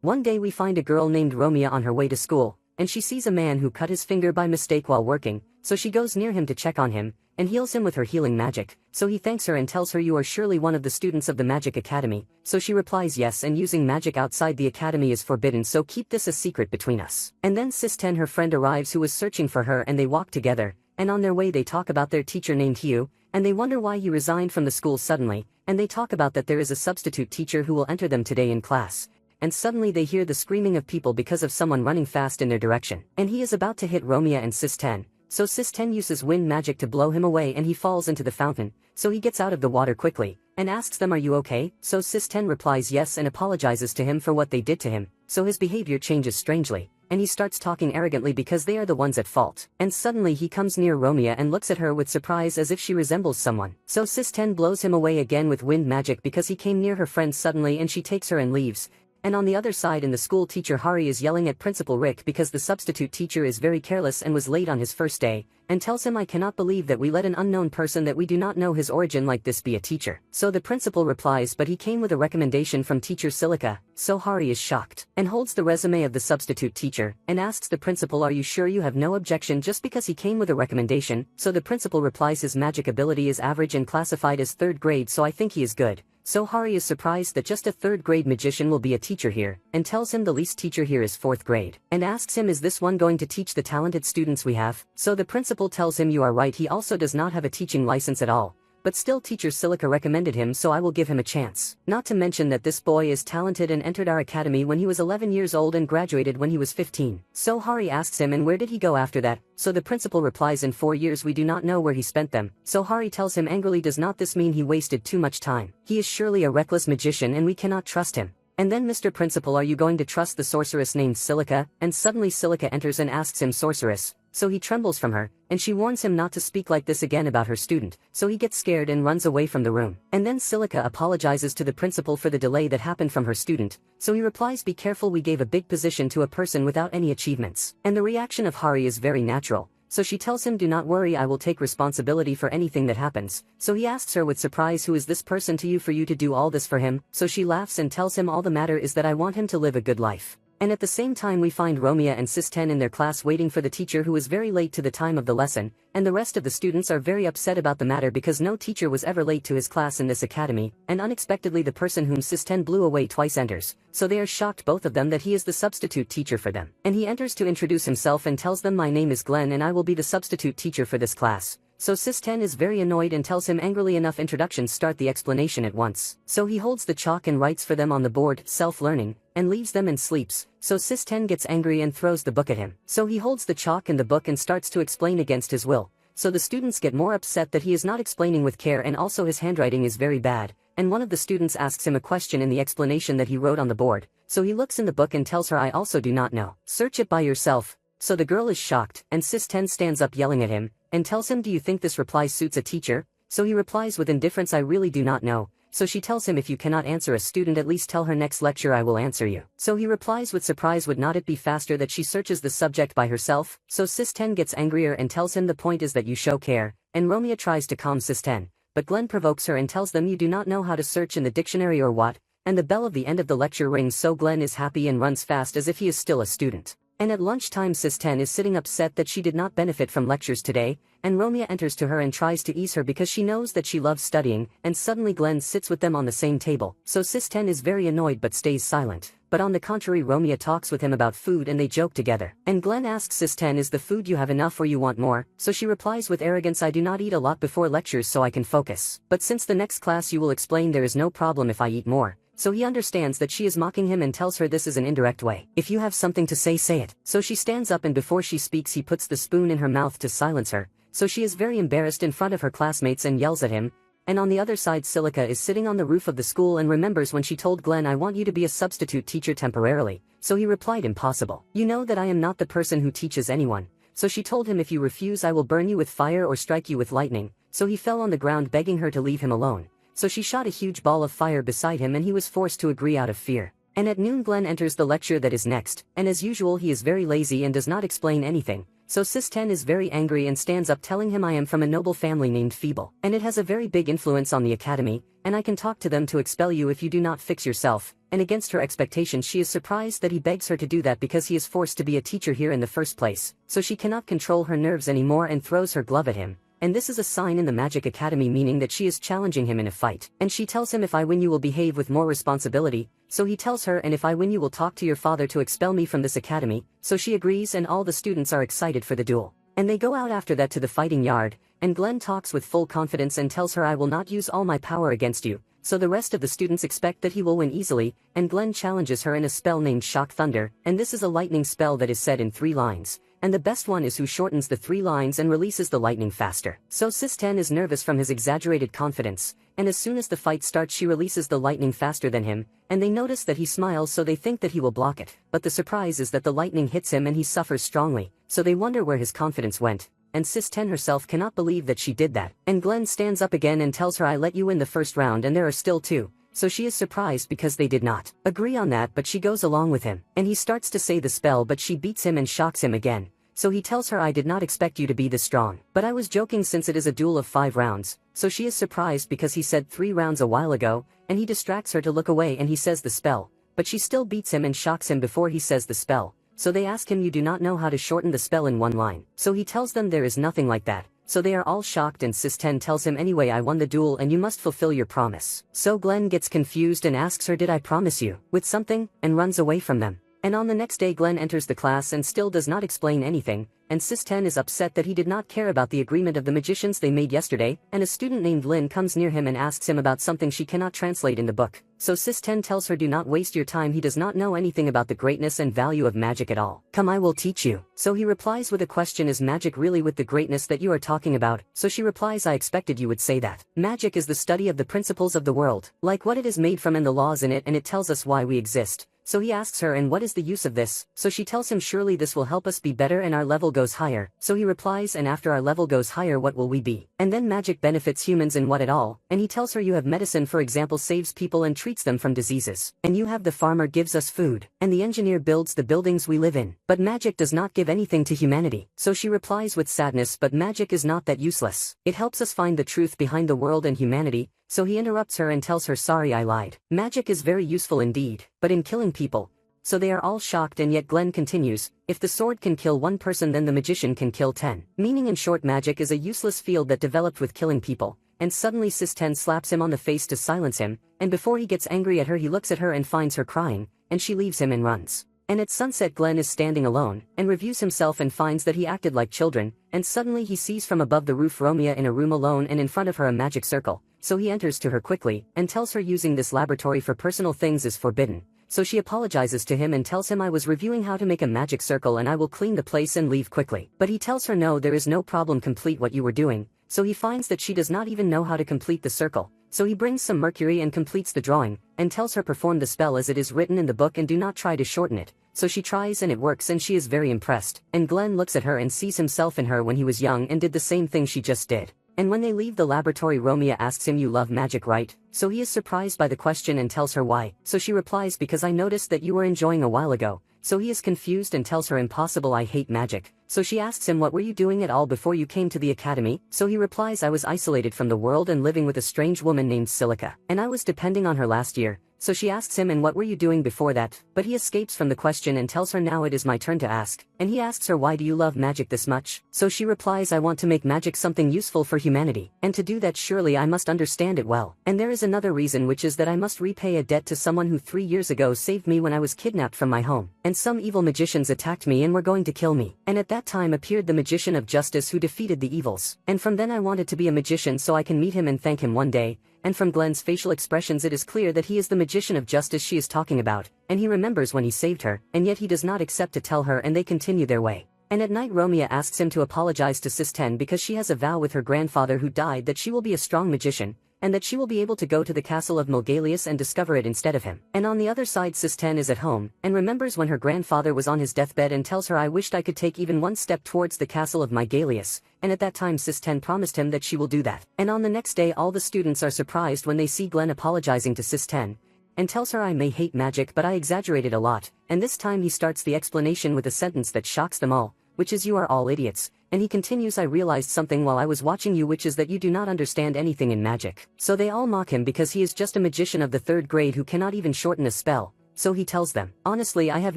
One day we find a girl named Romeo on her way to school, and she sees a man who cut his finger by mistake while working, so she goes near him to check on him, and heals him with her healing magic. So he thanks her and tells her, "You are surely one of the students of the Magic Academy." So she replies yes, and using magic outside the academy is forbidden, so keep this a secret between us. And then Sis 10, her friend, arrives who was searching for her, and they walk together, and on their way they talk about their teacher named Hugh, and they wonder why he resigned from the school suddenly, and they talk about that there is a substitute teacher who will enter them today in class. And suddenly they hear the screaming of people because of someone running fast in their direction. And he is about to hit Romeo and Sis 10. So Sis 10 uses wind magic to blow him away, and he falls into the fountain, so he gets out of the water quickly, and asks them, "Are you okay?" So Sis 10 replies yes and apologizes to him for what they did to him, so his behavior changes strangely, and he starts talking arrogantly because they are the ones at fault. And suddenly he comes near Romeo and looks at her with surprise as if she resembles someone. So Sis 10 blows him away again with wind magic because he came near her friend suddenly, and she takes her and leaves. And on the other side in the school, teacher Hari is yelling at Principal Rick because the substitute teacher is very careless and was late on his first day, and tells him, "I cannot believe that we let an unknown person that we do not know his origin like this be a teacher." So the principal replies, "But he came with a recommendation from teacher Silica." So Hari is shocked, and holds the resume of the substitute teacher, and asks the principal, "Are you sure you have no objection just because he came with a recommendation?" So the principal replies, "His magic ability is average and classified as 3rd grade, so I think he is good." So Hari is surprised that just a 3rd grade magician will be a teacher here, and tells him the least teacher here is 4th grade, and asks him, "Is this one going to teach the talented students we have?" So the principal tells him, "You are right, he also does not have a teaching license at all. But still teacher Silica recommended him, so I will give him a chance. Not to mention that this boy is talented and entered our academy when he was 11 years old and graduated when he was 15. So Hari asks him, "And where did he go after that?" So the principal replies, "In 4 years we do not know where he spent them." So Hari tells him angrily, "Does not this mean he wasted too much time? He is surely a reckless magician and we cannot trust him." And then, "Mr. Principal, are you going to trust the sorceress named Silica?" And suddenly Silica enters and asks him, "Sorceress?" So he trembles from her, and she warns him not to speak like this again about her student, so he gets scared and runs away from the room. And then Silica apologizes to the principal for the delay that happened from her student, so he replies, "Be careful, we gave a big position to a person without any achievements." And the reaction of Hari is very natural, so she tells him, "Do not worry, I will take responsibility for anything that happens." So he asks her with surprise, "Who is this person to you for you to do all this for him?" So she laughs and tells him, "All the matter is that I want him to live a good life." And at the same time we find Romeo and Sis 10 in their class waiting for the teacher, who is very late to the time of the lesson, and the rest of the students are very upset about the matter because no teacher was ever late to his class in this academy, and unexpectedly the person whom Sis 10 blew away twice enters, so they are shocked, both of them, that he is the substitute teacher for them. And he enters to introduce himself and tells them, "My name is Glenn and I will be the substitute teacher for this class." So Sis 10 is very annoyed and tells him angrily, "Enough introductions, start the explanation at once." So he holds the chalk and writes for them on the board, "Self-learning," and leaves them and sleeps. So Sis 10 gets angry and throws the book at him. So he holds the chalk and the book and starts to explain against his will. So the students get more upset that he is not explaining with care, and also his handwriting is very bad. And one of the students asks him a question in the explanation that he wrote on the board. So he looks in the book and tells her, "I also do not know. Search it by yourself." So the girl is shocked, and Sis 10 stands up yelling at him, and tells him, "Do you think this reply suits a teacher?" So he replies with indifference, "I really do not know." So she tells him, "If you cannot answer a student, at least tell her next lecture I will answer you." So he replies with surprise, "Would not it be faster that she searches the subject by herself?" So Sis 10 gets angrier and tells him, "The point is that you show care," and Romeo tries to calm Sis 10, but Glenn provokes her and tells them, "You do not know how to search in the dictionary or what?" And the bell of the end of the lecture rings, so Glenn is happy and runs fast as if he is still a student. And at lunchtime Sis 10 is sitting upset that she did not benefit from lectures today, and Romeo enters to her and tries to ease her because she knows that she loves studying, and suddenly Glenn sits with them on the same table. So Sis 10 is very annoyed but stays silent. But on the contrary, Romeo talks with him about food and they joke together. And Glenn asks Sis 10, "Is the food you have enough or you want more?" So she replies with arrogance, "I do not eat a lot before lectures so I can focus. But since the next class you will explain, there is no problem if I eat more." So he understands that she is mocking him and tells her this is an indirect way. "If you have something to say, say it." So she stands up, and before she speaks he puts the spoon in her mouth to silence her. So she is very embarrassed in front of her classmates and yells at him. And on the other side, Silica is sitting on the roof of the school and remembers when she told Glenn, "I want you to be a substitute teacher temporarily." So he replied, "Impossible. You know that I am not the person who teaches anyone." So she told him, "If you refuse I will burn you with fire or strike you with lightning." So he fell on the ground begging her to leave him alone. So she shot a huge ball of fire beside him and he was forced to agree out of fear. And at noon Glenn enters the lecture that is next, and as usual he is very lazy and does not explain anything. So Sis 10 is very angry and stands up telling him, "I am from a noble family named Feeble, and it has a very big influence on the academy, and I can talk to them to expel you if you do not fix yourself." and against her expectations she is surprised that he begs her to do that because he is forced to be a teacher here in the first place, so she cannot control her nerves anymore and throws her glove at him. And this is a sign in the Magic Academy, meaning that she is challenging him in a fight. And she tells him, if I win you will behave with more responsibility, so he tells her, and if I win you will talk to your father to expel me from this academy, so she agrees and all the students are excited for the duel. And they go out after that to the fighting yard, and Glenn talks with full confidence and tells her, I will not use all my power against you, so the rest of the students expect that he will win easily, and Glenn challenges her in a spell named Shock Thunder, and this is a lightning spell that is said in 3 lines. And the best one is who shortens the 3 lines and releases the lightning faster. So Sis 10 is nervous from his exaggerated confidence, and as soon as the fight starts she releases the lightning faster than him, and they notice that he smiles so they think that he will block it, but the surprise is that the lightning hits him and he suffers strongly, so they wonder where his confidence went, and Sis 10 herself cannot believe that she did that, and Glenn stands up again and tells her, I let you win the first round and there are still 2. So she is surprised because they did not agree on that, but she goes along with him, and he starts to say the spell but she beats him and shocks him again. So he tells her, I did not expect you to be this strong, but I was joking since it is a duel of 5 rounds, so she is surprised because he said 3 rounds a while ago, and he distracts her to look away and he says the spell, but she still beats him and shocks him before he says the spell, so they ask him, you do not know how to shorten the spell in 1 line, so he tells them there is nothing like that, so they are all shocked and Sis 10 tells him, anyway I won the duel and you must fulfill your promise. So Glenn gets confused and asks her, did I promise you with something, and runs away from them. And on the next day Glenn enters the class and still does not explain anything, and Sis 10 is upset that he did not care about the agreement of the magicians they made yesterday, and a student named Lynn comes near him and asks him about something she cannot translate in the book. So Sis 10 tells her, do not waste your time, he does not know anything about the greatness and value of magic at all. Come, I will teach you. So he replies with a question, is magic really with the greatness that you are talking about? So she replies, I expected you would say that. Magic is the study of the principles of the world, like what it is made from and the laws in it, and it tells us why we exist. So he asks her, and what is the use of this? So she tells him, surely this will help us be better and our level goes higher. So he replies, and after our level goes higher what will we be? And then magic benefits humans in what at all? And he tells her, you have medicine, for example, saves people and treats them from diseases. And you have the farmer gives us food. And the engineer builds the buildings we live in. But magic does not give anything to humanity. So she replies with sadness, but magic is not that useless. It helps us find the truth behind the world and humanity. So he interrupts her and tells her, sorry I lied. Magic is very useful indeed, but in killing people. So they are all shocked, and yet Glenn continues, if the sword can kill 1 person then the magician can kill 10. Meaning in short, magic is a useless field that developed with killing people. And suddenly Sis 10 slaps him on the face to silence him, and before he gets angry at her he looks at her and finds her crying, and she leaves him and runs. And at sunset Glenn is standing alone, and reviews himself and finds that he acted like children, and suddenly he sees from above the roof Romea in a room alone and in front of her a magic circle, so he enters to her quickly, and tells her using this laboratory for personal things is forbidden. So she apologizes to him and tells him, I was reviewing how to make a magic circle and I will clean the place and leave quickly. But he tells her, no, there is no problem, complete what you were doing. So he finds that she does not even know how to complete the circle. So he brings some mercury and completes the drawing, and tells her perform the spell as it is written in the book and do not try to shorten it. So she tries and it works and she is very impressed. And Glenn looks at her and sees himself in her when he was young and did the same thing she just did. And when they leave the laboratory Romea asks him, you love magic, right? So he is surprised by the question and tells her why. So she replies, because I noticed that you were enjoying a while ago. So he is confused and tells her, impossible, I hate magic. So she asks him, what were you doing at all before you came to the academy? So he replies, I was isolated from the world and living with a strange woman named Silica. And I was depending on her last year. So she asks him, and what were you doing before that? But he escapes from the question and tells her, now it is my turn to ask. And he asks her, why do you love magic this much? So she replies, I want to make magic something useful for humanity. And to do that surely I must understand it well. And there is another reason, which is that I must repay a debt to someone who 3 years ago saved me when I was kidnapped from my home. And some evil magicians attacked me and were going to kill me. And at that time appeared the magician of justice who defeated the evils. And from then I wanted to be a magician so I can meet him and thank him one day. And from Glenn's facial expressions it is clear that he is the magician of justice she is talking about, and he remembers when he saved her, and yet he does not accept to tell her, and they continue their way. And at night Romea asks him to apologize to Sis 10 because she has a vow with her grandfather who died that she will be a strong magician, and that she will be able to go to the castle of Mulgalius and discover it instead of him. And on the other side Sis 10 is at home, and remembers when her grandfather was on his deathbed and tells her, I wished I could take even one step towards the castle of Mulgalius, and at that time Sis 10 promised him that she will do that. And on the next day all the students are surprised when they see Glenn apologizing to Sis 10, and tells her, I may hate magic but I exaggerated a lot, and this time he starts the explanation with a sentence that shocks them all, which is, you are all idiots, And he continues, I realized something while I was watching you, which is that you do not understand anything in magic. So they all mock him because he is just a magician of the 3rd grade who cannot even shorten a spell. So he tells them, honestly, I have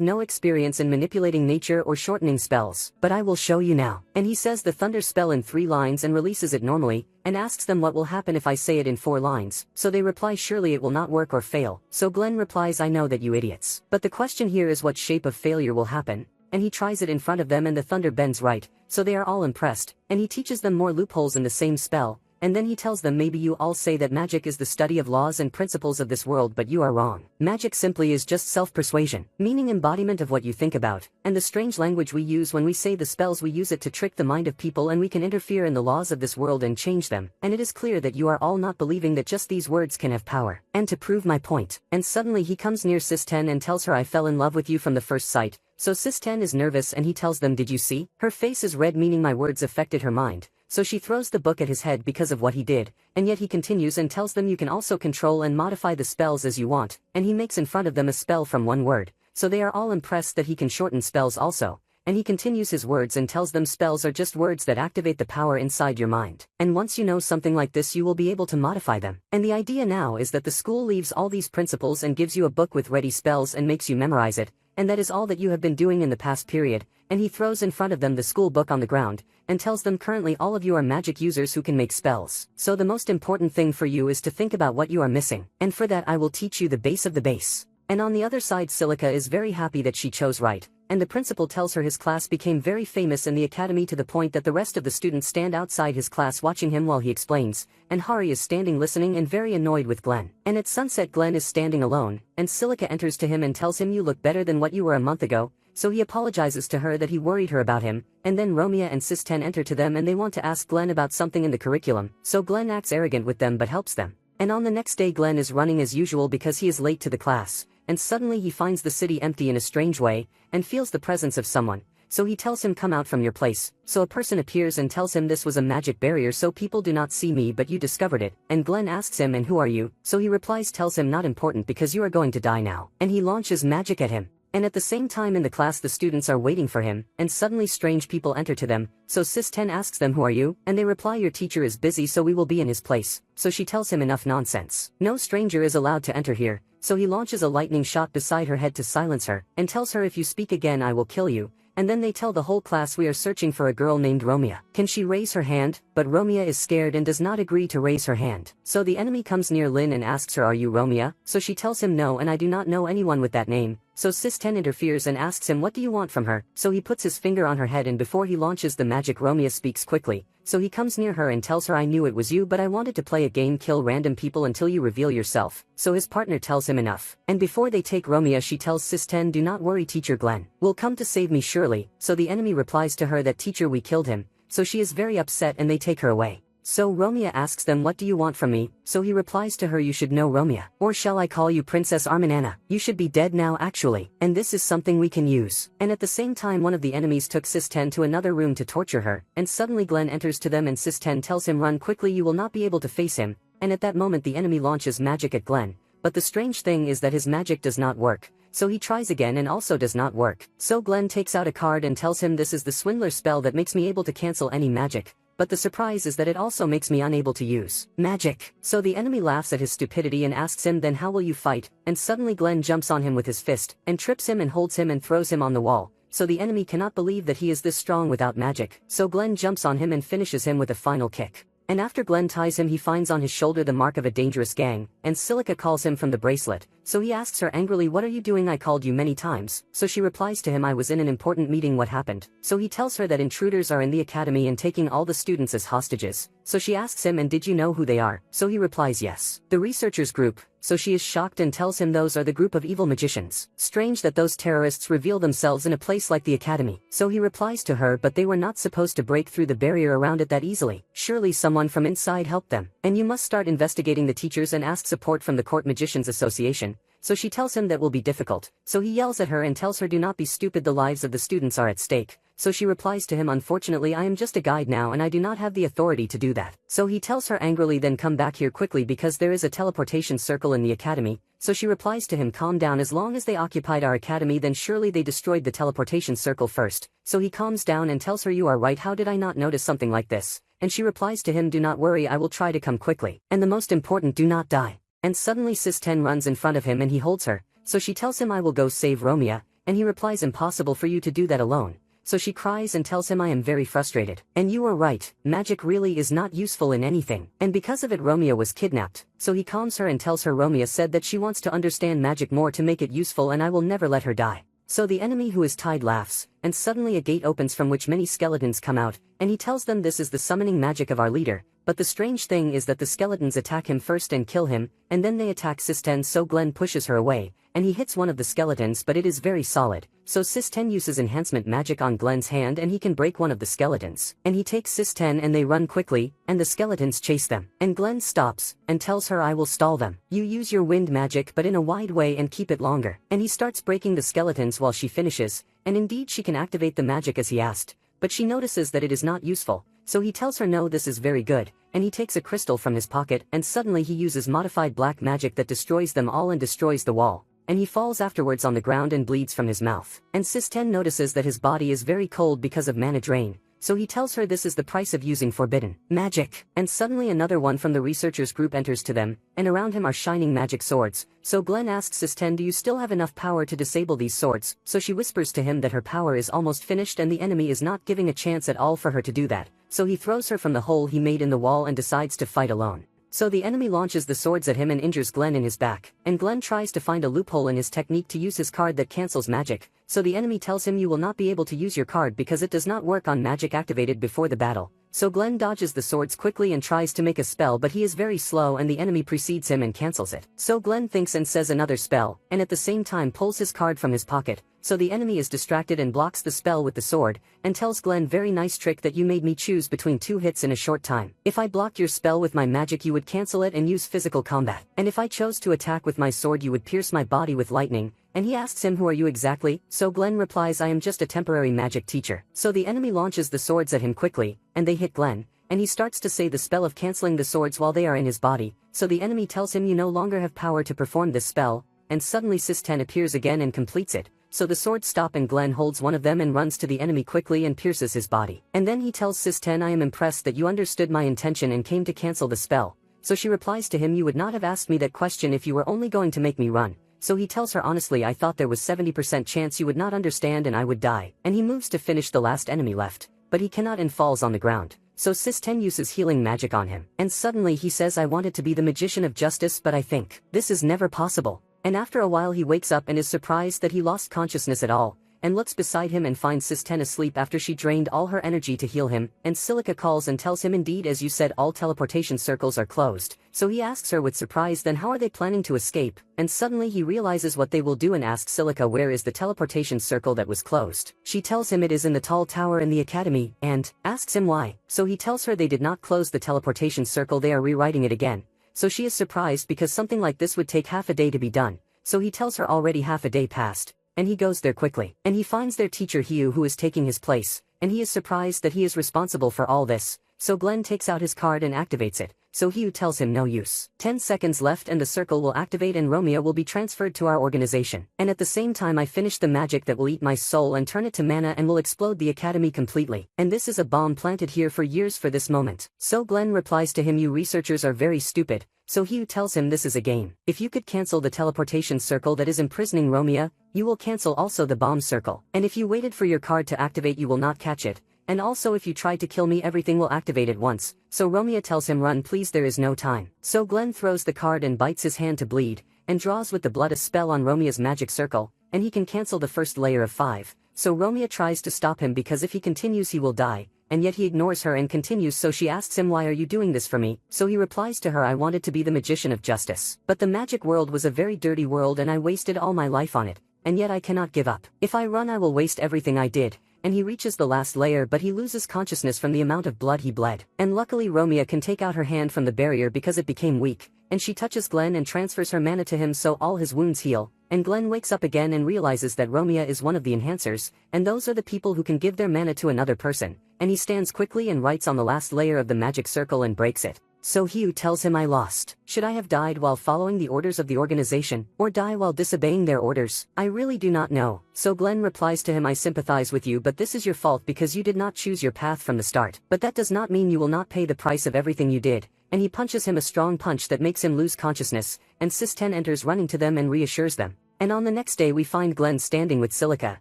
no experience in manipulating nature or shortening spells, but I will show you now. And he says the thunder spell in 3 lines and releases it normally, and asks them what will happen if I say it in 4 lines. So they reply, surely it will not work or fail. So Glenn replies, I know that, you idiots. But the question here is what shape of failure will happen. And he tries it in front of them and the thunder bends right, so they are all impressed, and he teaches them more loopholes in the same spell. And then he tells them, maybe you all say that magic is the study of laws and principles of this world, but you are wrong. Magic simply is just self-persuasion, meaning embodiment of what you think about, and the strange language we use when we say the spells, we use it to trick the mind of people, and we can interfere in the laws of this world and change them. And it is clear that you are all not believing that just these words can have power. And to prove my point, and suddenly he comes near Sis 10 and tells her, I fell in love with you from the first sight. So Sis 10 is nervous and he tells them, did you see? Her face is red, meaning my words affected her mind. So she throws the book at his head because of what he did, and yet he continues and tells them you can also control and modify the spells as you want, and he makes in front of them a spell from 1 word. So they are all impressed that he can shorten spells also, and he continues his words and tells them spells are just words that activate the power inside your mind. And once you know something like this, you will be able to modify them. And the idea now is that the school leaves all these principles and gives you a book with ready spells and makes you memorize it, and that is all that you have been doing in the past period. And he throws in front of them the school book on the ground, and tells them currently all of you are magic users who can make spells. So the most important thing for you is to think about what you are missing, and for that I will teach you the base of the base. And on the other side, Silica is very happy that she chose right, and the principal tells her his class became very famous in the academy to the point that the rest of the students stand outside his class watching him while he explains, and Hari is standing listening and very annoyed with Glenn. And at sunset Glenn is standing alone, and Silica enters to him and tells him you look better than what you were a month ago. So he apologizes to her that he worried her about him, and then Romeo and Sis 10 enter to them and they want to ask Glenn about something in the curriculum, so Glenn acts arrogant with them but helps them. And on the next day Glenn is running as usual because he is late to the class, and suddenly he finds the city empty in a strange way, and feels the presence of someone. So he tells him, come out from your place. So a person appears and tells him this was a magic barrier so people do not see me, but you discovered it. And Glenn asks him, and who are you? So he replies, tells him not important because you are going to die now. And he launches magic at him. And at the same time in the class the students are waiting for him, and suddenly strange people enter to them. So Sis 10 asks them, who are you? And they reply, your teacher is busy so we will be in his place. So she tells him, enough nonsense. No stranger is allowed to enter here. So he launches a lightning shot beside her head to silence her, and tells her, if you speak again I will kill you. And then they tell the whole class, we are searching for a girl named Romeo. Can she raise her hand? But Romeo is scared and does not agree to raise her hand. So the enemy comes near Lynn and asks her, are you Romeo? So she tells him, no, and I do not know anyone with that name. So Sis 10 interferes and asks him, what do you want from her? So he puts his finger on her head, and before he launches the magic, Romeo speaks quickly. So he comes near her and tells her, I knew it was you, but I wanted to play a game, kill random people until you reveal yourself. So his partner tells him enough. And before they take Romeo, she tells Sis 10, do not worry, teacher Glenn will come to save me surely. So the enemy replies to her that, teacher, we killed him. So she is very upset and they take her away. So Romeo asks them, what do you want from me? So he replies to her, you should know Romeo. Or shall I call you Princess Armanana? You should be dead now actually. And this is something we can use. And at the same time one of the enemies took Sis 10 to another room to torture her. And suddenly Glenn enters to them and Sis 10 tells him, run quickly, you will not be able to face him. And at that moment the enemy launches magic at Glenn. But the strange thing is that his magic does not work. So he tries again and also does not work. So Glenn takes out a card and tells him, this is the swindler spell that makes me able to cancel any magic. But the surprise is that it also makes me unable to use magic. So the enemy laughs at his stupidity and asks him, then how will you fight? And suddenly Glenn jumps on him with his fist, and trips him and holds him and throws him on the wall. So the enemy cannot believe that he is this strong without magic. So Glenn jumps on him and finishes him with a final kick. And after Glenn ties him, he finds on his shoulder the mark of a dangerous gang, and Silica calls him from the bracelet. So he asks her angrily, what are you doing? I called you many times. So she replies to him, I was in an important meeting, what happened? So he tells her that intruders are in the academy and taking all the students as hostages. So she asks him, and did you know who they are? So he replies, yes. The researchers group. So she is shocked and tells him those are the group of evil magicians. Strange that those terrorists reveal themselves in a place like the academy. So he replies to her, but they were not supposed to break through the barrier around it that easily. Surely someone from inside helped them. And you must start investigating the teachers and ask support from the Court Magicians Association. so she tells him that will be difficult, so he yells at her and tells her do not be stupid, the lives of the students are at stake. So she replies to him, unfortunately I am just a guide now and I do not have the authority to do that. So he tells her angrily, then come back here quickly because there is a teleportation circle in the academy. So she replies to him, calm down, as long as they occupied our academy then surely they destroyed the teleportation circle first. So he calms down and tells her, you are right, how did I not notice something like this? And she replies to him, do not worry, I will try to come quickly. And the most important, do not die. And suddenly Sis 10 runs in front of him and he holds her. So she tells him, I will go save Romeo, and he replies, impossible for you to do that alone. So she cries and tells him, I am very frustrated. And you are right, magic really is not useful in anything. And because of it Romeo was kidnapped. So he calms her and tells her Romeo said that she wants to understand magic more to make it useful and I will never let her die. So the enemy who is tied laughs, and suddenly a gate opens from which many skeletons come out, and he tells them this is the summoning magic of our leader. But the strange thing is that the skeletons attack him first and kill him, and then they attack Sis 10, so Glenn pushes her away, and he hits one of the skeletons but it is very solid. So Sis 10 uses enhancement magic on Glenn's hand and he can break one of the skeletons. And he takes Sis 10 and they run quickly, and the skeletons chase them. And Glenn stops, and tells her, I will stall them. You use your wind magic but in a wide way and keep it longer. And he starts breaking the skeletons while she finishes, and indeed she can activate the magic as he asked. But she notices that it is not useful, so he tells her no, this is very good, and he takes a crystal from his pocket and suddenly he uses modified black magic that destroys them all and destroys the wall. And he falls afterwards on the ground and bleeds from his mouth. And Sis 10 notices that his body is very cold because of mana drain, so he tells her this is the price of using forbidden magic. And suddenly another one from the researchers group enters to them, and around him are shining magic swords. So Glenn asks Sis 10, do you still have enough power to disable these swords? So she whispers to him that her power is almost finished and the enemy is not giving a chance at all for her to do that. So he throws her from the hole he made in the wall and decides to fight alone. So the enemy launches the swords at him and injures Glenn in his back, and Glenn tries to find a loophole in his technique to use his card that cancels magic. So the enemy tells him you will not be able to use your card because it does not work on magic activated before the battle. So Glenn dodges the swords quickly and tries to make a spell, but he is very slow and the enemy precedes him and cancels it. So Glenn thinks and says another spell, and at the same time pulls his card from his pocket. So the enemy is distracted and blocks the spell with the sword, and tells Glenn, very nice trick that you made me choose between 2 hits in a short time. If I blocked your spell with my magic you would cancel it and use physical combat. And if I chose to attack with my sword you would pierce my body with lightning. And he asks him, who are you exactly? So Glenn replies, I am just a temporary magic teacher. So the enemy launches the swords at him quickly, and they hit Glenn, and he starts to say the spell of canceling the swords while they are in his body. So the enemy tells him you no longer have power to perform this spell, and suddenly Sis 10 appears again and completes it. So the swords stop and Glenn holds one of them and runs to the enemy quickly and pierces his body. And then he tells Sis 10, I am impressed that you understood my intention and came to cancel the spell. So she replies to him, you would not have asked me that question if you were only going to make me run. So he tells her, honestly I thought there was 70% chance you would not understand and I would die. And he moves to finish the last enemy left, but he cannot and falls on the ground. So Sis 10 uses healing magic on him. And suddenly he says, I wanted to be the magician of justice but I think this is never possible. And after a while he wakes up and is surprised that he lost consciousness at all, and looks beside him and finds Sis 10 asleep after she drained all her energy to heal him, and Silica calls and tells him, indeed as you said all teleportation circles are closed. So he asks her with surprise, then how are they planning to escape? And suddenly he realizes what they will do and asks Silica where is the teleportation circle that was closed. She tells him it is in the tall tower in the academy, and asks him why. So he tells her they did not close the teleportation circle, they are rewriting it again. So she is surprised because something like this would take half a day to be done. So he tells her already half a day passed, and he goes there quickly. And he finds their teacher Hugh who is taking his place, and he is surprised that he is responsible for all this. So Glenn takes out his card and activates it. So Hugh tells him no use. 10 seconds left and the circle will activate and Romeo will be transferred to our organization. And at the same time I finish the magic that will eat my soul and turn it to mana and will explode the academy completely. And this is a bomb planted here for years for this moment. So Glenn replies to him, you researchers are very stupid. So Hugh tells him this is a game. If you could cancel the teleportation circle that is imprisoning Romeo, you will cancel also the bomb circle. And if you waited for your card to activate you will not catch it. And also if you tried to kill me everything will activate at once. So Romeo tells him run please, there is no time. So Glenn throws the card and bites his hand to bleed, and draws with the blood a spell on Romeo's magic circle, and he can cancel the first layer of 5. So Romeo tries to stop him because if he continues he will die, and yet he ignores her and continues. So she asks him, why are you doing this for me? So he replies to her, I wanted to be the magician of justice. But the magic world was a very dirty world and I wasted all my life on it, and yet I cannot give up. If I run I will waste everything I did. And he reaches the last layer but he loses consciousness from the amount of blood he bled. And luckily Romeo can take out her hand from the barrier because it became weak, and she touches Glenn and transfers her mana to him so all his wounds heal, and Glenn wakes up again and realizes that Romia is one of the enhancers, and those are the people who can give their mana to another person, and he stands quickly and writes on the last layer of the magic circle and breaks it. So Hugh tells him I lost. Should I have died while following the orders of the organization, or die while disobeying their orders? I really do not know. So Glenn replies to him I sympathize with you but this is your fault because you did not choose your path from the start. But that does not mean you will not pay the price of everything you did. And he punches him a strong punch that makes him lose consciousness, and Sis-10 enters running to them and reassures them. And on the next day we find Glenn standing with Silica,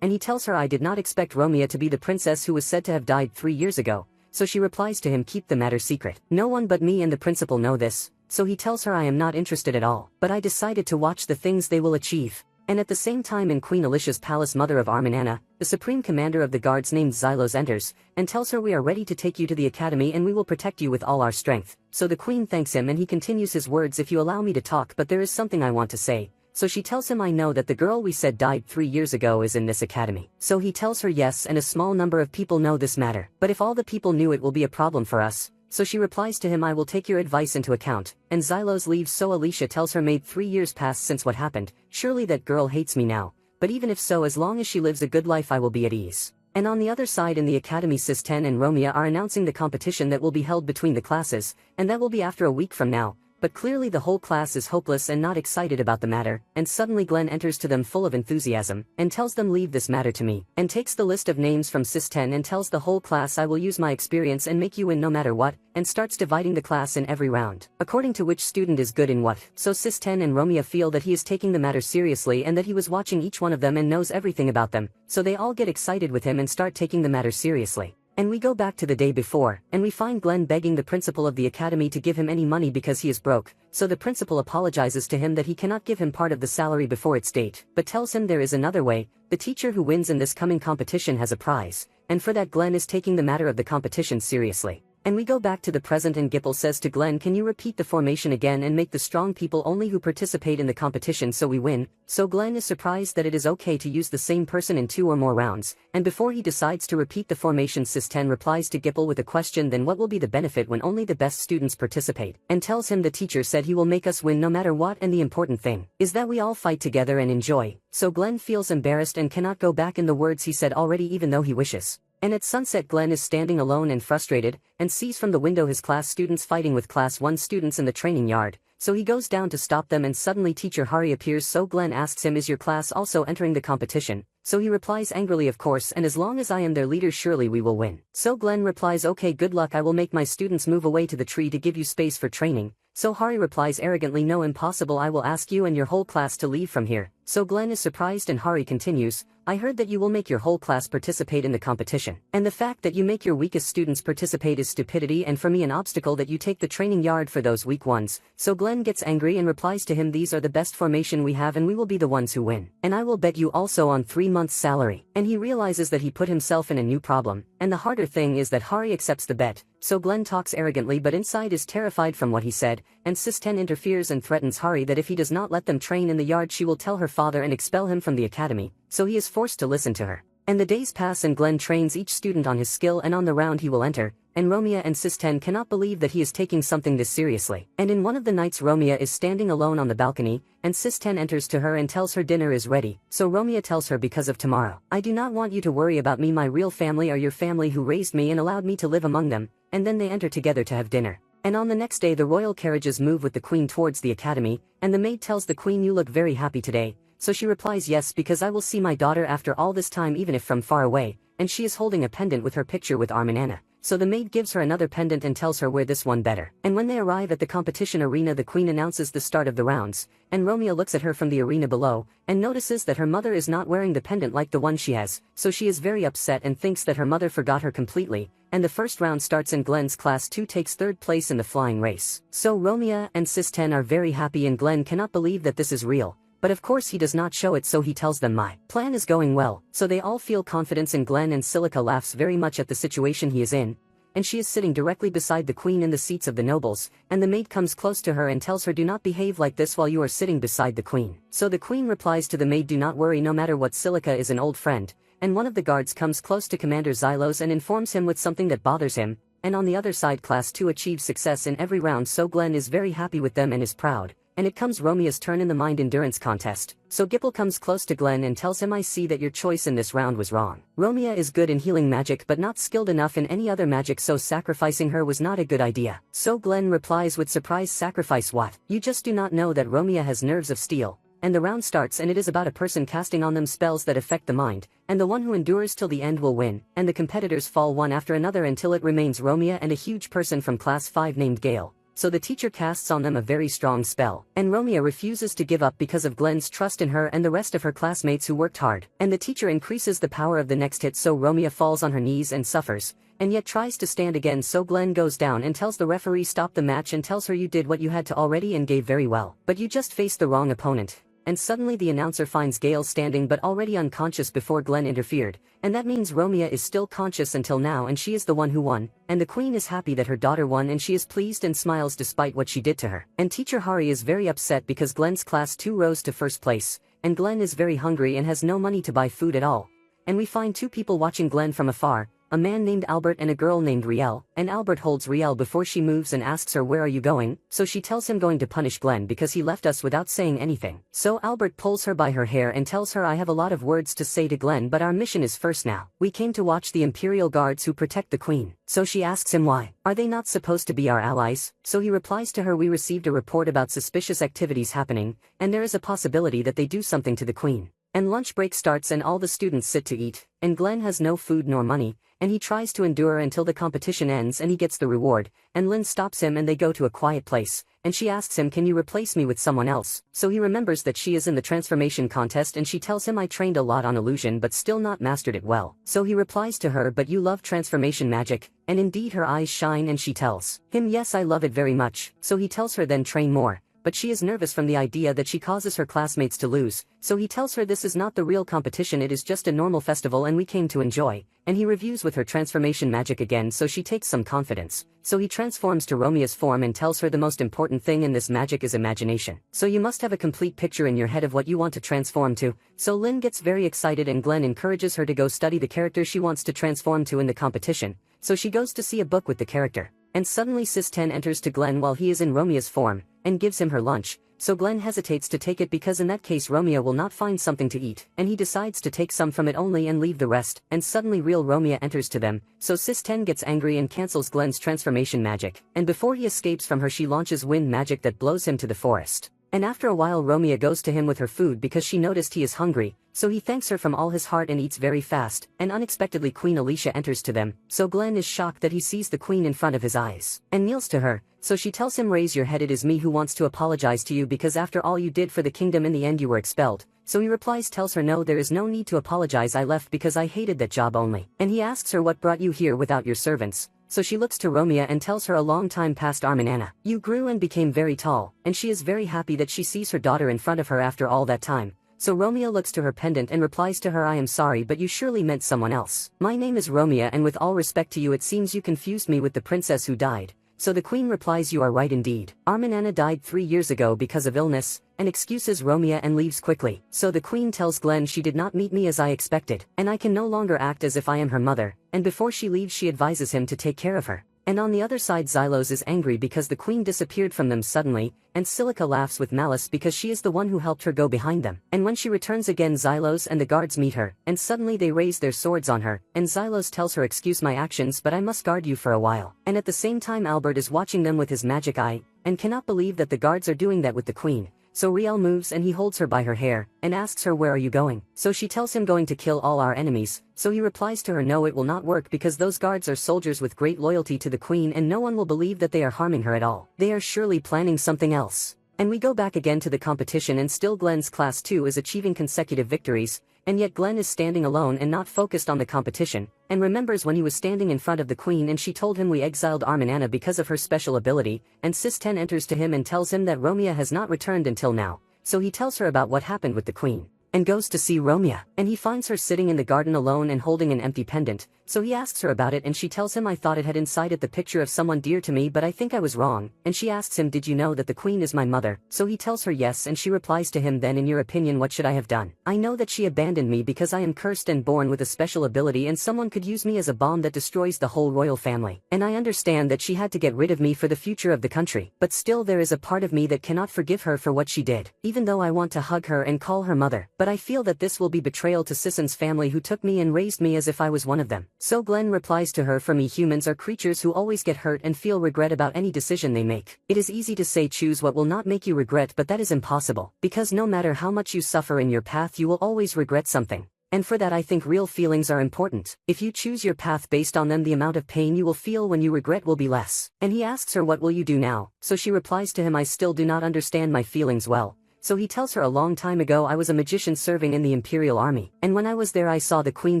and he tells her I did not expect Romia to be the princess who was said to have died 3 years ago. So she replies to him keep the matter secret. No one but me and the principal know this, so he tells her I am not interested at all, but I decided to watch the things they will achieve. And at the same time in Queen Alicia's palace mother of Arminana, the supreme commander of the guards named Xylos enters, and tells her we are ready to take you to the academy and we will protect you with all our strength. So the queen thanks him and he continues his words if you allow me to talk but there is something I want to say. So she tells him I know that the girl we said died 3 years ago is in this academy. So he tells her yes and a small number of people know this matter. But if all the people knew it will be a problem for us. So she replies to him I will take your advice into account, and Xylos leaves so Alicia tells her maid 3 years passed since what happened, surely that girl hates me now, but even if so as long as she lives a good life I will be at ease. And on the other side in the academy Sis-10 and Romia are announcing the competition that will be held between the classes, and that will be after a week from now. But clearly the whole class is hopeless and not excited about the matter, and suddenly Glenn enters to them full of enthusiasm, and tells them leave this matter to me, and takes the list of names from Sis-10 and tells the whole class I will use my experience and make you win no matter what, and starts dividing the class in every round, according to which student is good in what. So Sis-10 and Romia feel that he is taking the matter seriously and that he was watching each one of them and knows everything about them, so they all get excited with him and start taking the matter seriously. And we go back to the day before, and we find Glenn begging the principal of the academy to give him any money because he is broke, so the principal apologizes to him that he cannot give him part of the salary before its date, but tells him there is another way. The teacher who wins in this coming competition has a prize, and for that Glenn is taking the matter of the competition seriously. And we go back to the present and Gipple says to Glenn can you repeat the formation again and make the strong people only who participate in the competition so we win. So Glenn is surprised that it is okay to use the same person in 2 or more rounds, and before he decides to repeat the formation Sis-10 replies to Gipple with a question then what will be the benefit when only the best students participate, and tells him the teacher said he will make us win no matter what and the important thing is that we all fight together and enjoy. So Glenn feels embarrassed and cannot go back in the words he said already even though he wishes. And at sunset Glenn is standing alone and frustrated, and sees from the window his class students fighting with class 1 students in the training yard, so he goes down to stop them and suddenly teacher Hari appears so Glenn asks him is your class also entering the competition, so he replies angrily of course and as long as I am their leader surely we will win. So Glenn replies okay good luck I will make my students move away to the tree to give you space for training. So Hari replies arrogantly no impossible I will ask you and your whole class to leave from here. So Glenn is surprised and Hari continues, I heard that you will make your whole class participate in the competition. And the fact that you make your weakest students participate is stupidity and for me an obstacle that you take the training yard for those weak ones. So Glenn gets angry and replies to him these are the best formation we have and we will be the ones who win. And I will bet you also on 3 months salary. And he realizes that he put himself in a new problem, and the harder thing is that Hari accepts the bet. So Glenn talks arrogantly but inside is terrified from what he said, and Sis-10 interferes and threatens Hari that if he does not let them train in the yard she will tell her father and expel him from the academy, so he is forced to listen to her. And the days pass and Glenn trains each student on his skill and on the round he will enter, and Romia and Sis-10 cannot believe that he is taking something this seriously. And in one of the nights Romia is standing alone on the balcony, and Sis-10 enters to her and tells her dinner is ready, so Romia tells her because of tomorrow. I do not want you to worry about me my real family are your family who raised me and allowed me to live among them, and then they enter together to have dinner. And on the next day the royal carriages move with the queen towards the academy, and the maid tells the queen you look very happy today, so she replies yes because I will see my daughter after all this time even if from far away, and she is holding a pendant with her picture with Arminana. So the maid gives her another pendant and tells her wear this one better. And when they arrive at the competition arena the queen announces the start of the rounds, and Romeo looks at her from the arena below, and notices that her mother is not wearing the pendant like the one she has, so she is very upset and thinks that her mother forgot her completely, and the first round starts and Glenn's class 2 takes 3rd place in the flying race. So Romeo and Sis-10 are very happy and Glenn cannot believe that this is real. But of course he does not show it so he tells them my plan is going well, so they all feel confidence in Glenn and Silica laughs very much at the situation he is in, and she is sitting directly beside the queen in the seats of the nobles, and the maid comes close to her and tells her do not behave like this while you are sitting beside the queen. So the queen replies to the maid do not worry no matter what Silica is an old friend, and one of the guards comes close to Commander Xylos and informs him with something that bothers him, and on the other side class 2 achieves success in every round, so Glenn is very happy with them and is proud. And it comes Romeo's turn in the mind endurance contest. So Gipple comes close to Glenn and tells him, I see that your choice in this round was wrong. Romeo is good in healing magic but not skilled enough in any other magic, so sacrificing her was not a good idea. So Glenn replies with surprise, sacrifice what? You just do not know that Romeo has nerves of steel. And the round starts, and it is about a person casting on them spells that affect the mind, and the one who endures till the end will win, and the competitors fall one after another until it remains Romeo and a huge person from class 5 named Gale. So the teacher casts on them a very strong spell, and Romeo refuses to give up because of Glenn's trust in her and the rest of her classmates who worked hard, and the teacher increases the power of the next hit, so Romeo falls on her knees and suffers, and yet tries to stand again, so Glenn goes down and tells the referee stop the match and tells her you did what you had to already and gave very well, but you just faced the wrong opponent. And suddenly the announcer finds Gale standing but already unconscious before Glenn interfered, and that means Romeo is still conscious until now and she is the one who won, and the queen is happy that her daughter won and she is pleased and smiles despite what she did to her. And teacher Hari is very upset because Glenn's class 2 rose to first place, and Glenn is very hungry and has no money to buy food at all. And we find two people watching Glenn from afar, a man named Albert and a girl named Riel, and Albert holds Riel before she moves and asks her where are you going, so she tells him going to punish Glenn because he left us without saying anything. So Albert pulls her by her hair and tells her I have a lot of words to say to Glenn but our mission is first now. We came to watch the Imperial Guards who protect the Queen. So she asks him why. Are they not supposed to be our allies? So he replies to her we received a report about suspicious activities happening, and there is a possibility that they do something to the Queen. And lunch break starts and all the students sit to eat, and Glenn has no food nor money, and he tries to endure until the competition ends and he gets the reward, and Lynn stops him and they go to a quiet place, and she asks him can you replace me with someone else? So he remembers that she is in the transformation contest and she tells him I trained a lot on illusion but still not mastered it well. So he replies to her but you love transformation magic, and indeed her eyes shine and she tells him yes I love it very much, so he tells her then train more. But she is nervous from the idea that she causes her classmates to lose, so he tells her this is not the real competition, it is just a normal festival and we came to enjoy, and he reviews with her transformation magic again so she takes some confidence. So he transforms to Romeo's form and tells her the most important thing in this magic is imagination. So you must have a complete picture in your head of what you want to transform to. So Lynn gets very excited and Glenn encourages her to go study the character she wants to transform to in the competition, so she goes to see a book with the character. And suddenly Sis 10 enters to Glenn while he is in Romeo's form, and gives him her lunch, so Glenn hesitates to take it because in that case Romeo will not find something to eat, and he decides to take some from it only and leave the rest, and suddenly real Romeo enters to them, so Sis 10 gets angry and cancels Glenn's transformation magic, and before he escapes from her she launches wind magic that blows him to the forest. And after a while Romeo goes to him with her food because she noticed he is hungry, so he thanks her from all his heart and eats very fast, and unexpectedly Queen Alicia enters to them, so Glenn is shocked that he sees the Queen in front of his eyes, and kneels to her, so she tells him raise your head, it is me who wants to apologize to you because after all you did for the kingdom in the end you were expelled. So he replies tells her no there is no need to apologize, I left because I hated that job only. And he asks her what brought you here without your servants. So she looks to Romeo and tells her a long time past Arminana. You grew and became very tall, and she is very happy that she sees her daughter in front of her after all that time. So Romeo looks to her pendant and replies to her I am sorry but you surely meant someone else. My name is Romeo and with all respect to you it seems you confused me with the princess who died. So the queen replies you are right indeed. Arminana died 3 years ago because of illness, and excuses Romeo and leaves quickly. So the queen tells Glenn she did not meet me as I expected, and I can no longer act as if I am her mother, and before she leaves she advises him to take care of her. And on the other side Xylos is angry because the queen disappeared from them suddenly, and Silica laughs with malice because she is the one who helped her go behind them. And when she returns again Xylos and the guards meet her, and suddenly they raise their swords on her, and Xylos tells her excuse my actions but I must guard you for a while. And at the same time Albert is watching them with his magic eye, and cannot believe that the guards are doing that with the queen. So Riel moves and he holds her by her hair, and asks her where are you going? So she tells him going to kill all our enemies, so he replies to her no it will not work because those guards are soldiers with great loyalty to the queen and no one will believe that they are harming her at all. They are surely planning something else. And we go back again to the competition and still Glenn's class 2 is achieving consecutive victories, and yet Glenn is standing alone and not focused on the competition, and remembers when he was standing in front of the queen and she told him we exiled Arminana because of her special ability, and Sis 10 enters to him and tells him that Romeo has not returned until now, so he tells her about what happened with the queen. and goes to see Romeo. And he finds her sitting in the garden alone and holding an empty pendant, so he asks her about it and she tells him, I thought it had inside it the picture of someone dear to me, but I think I was wrong. And she asks him, did you know that the queen is my mother? So he tells her yes, and she replies to him, then in your opinion what should I have done? I know that she abandoned me because I am cursed and born with a special ability, and someone could use me as a bomb that destroys the whole royal family. And I understand that she had to get rid of me for the future of the country, but still there is a part of me that cannot forgive her for what she did, even though I want to hug her and call her mother. But I feel that this will be betrayal to Sisson's family, who took me and raised me as if I was one of them. So Glenn replies to her, for me, humans are creatures who always get hurt and feel regret about any decision they make. It is easy to say choose what will not make you regret, but that is impossible, because no matter how much you suffer in your path you will always regret something. And for that I think real feelings are important. If you choose your path based on them, the amount of pain you will feel when you regret will be less. And he asks her, what will you do now? So she replies to him, I still do not understand my feelings well. So he tells her, a long time ago I was a magician serving in the imperial army, and when I was there I saw the queen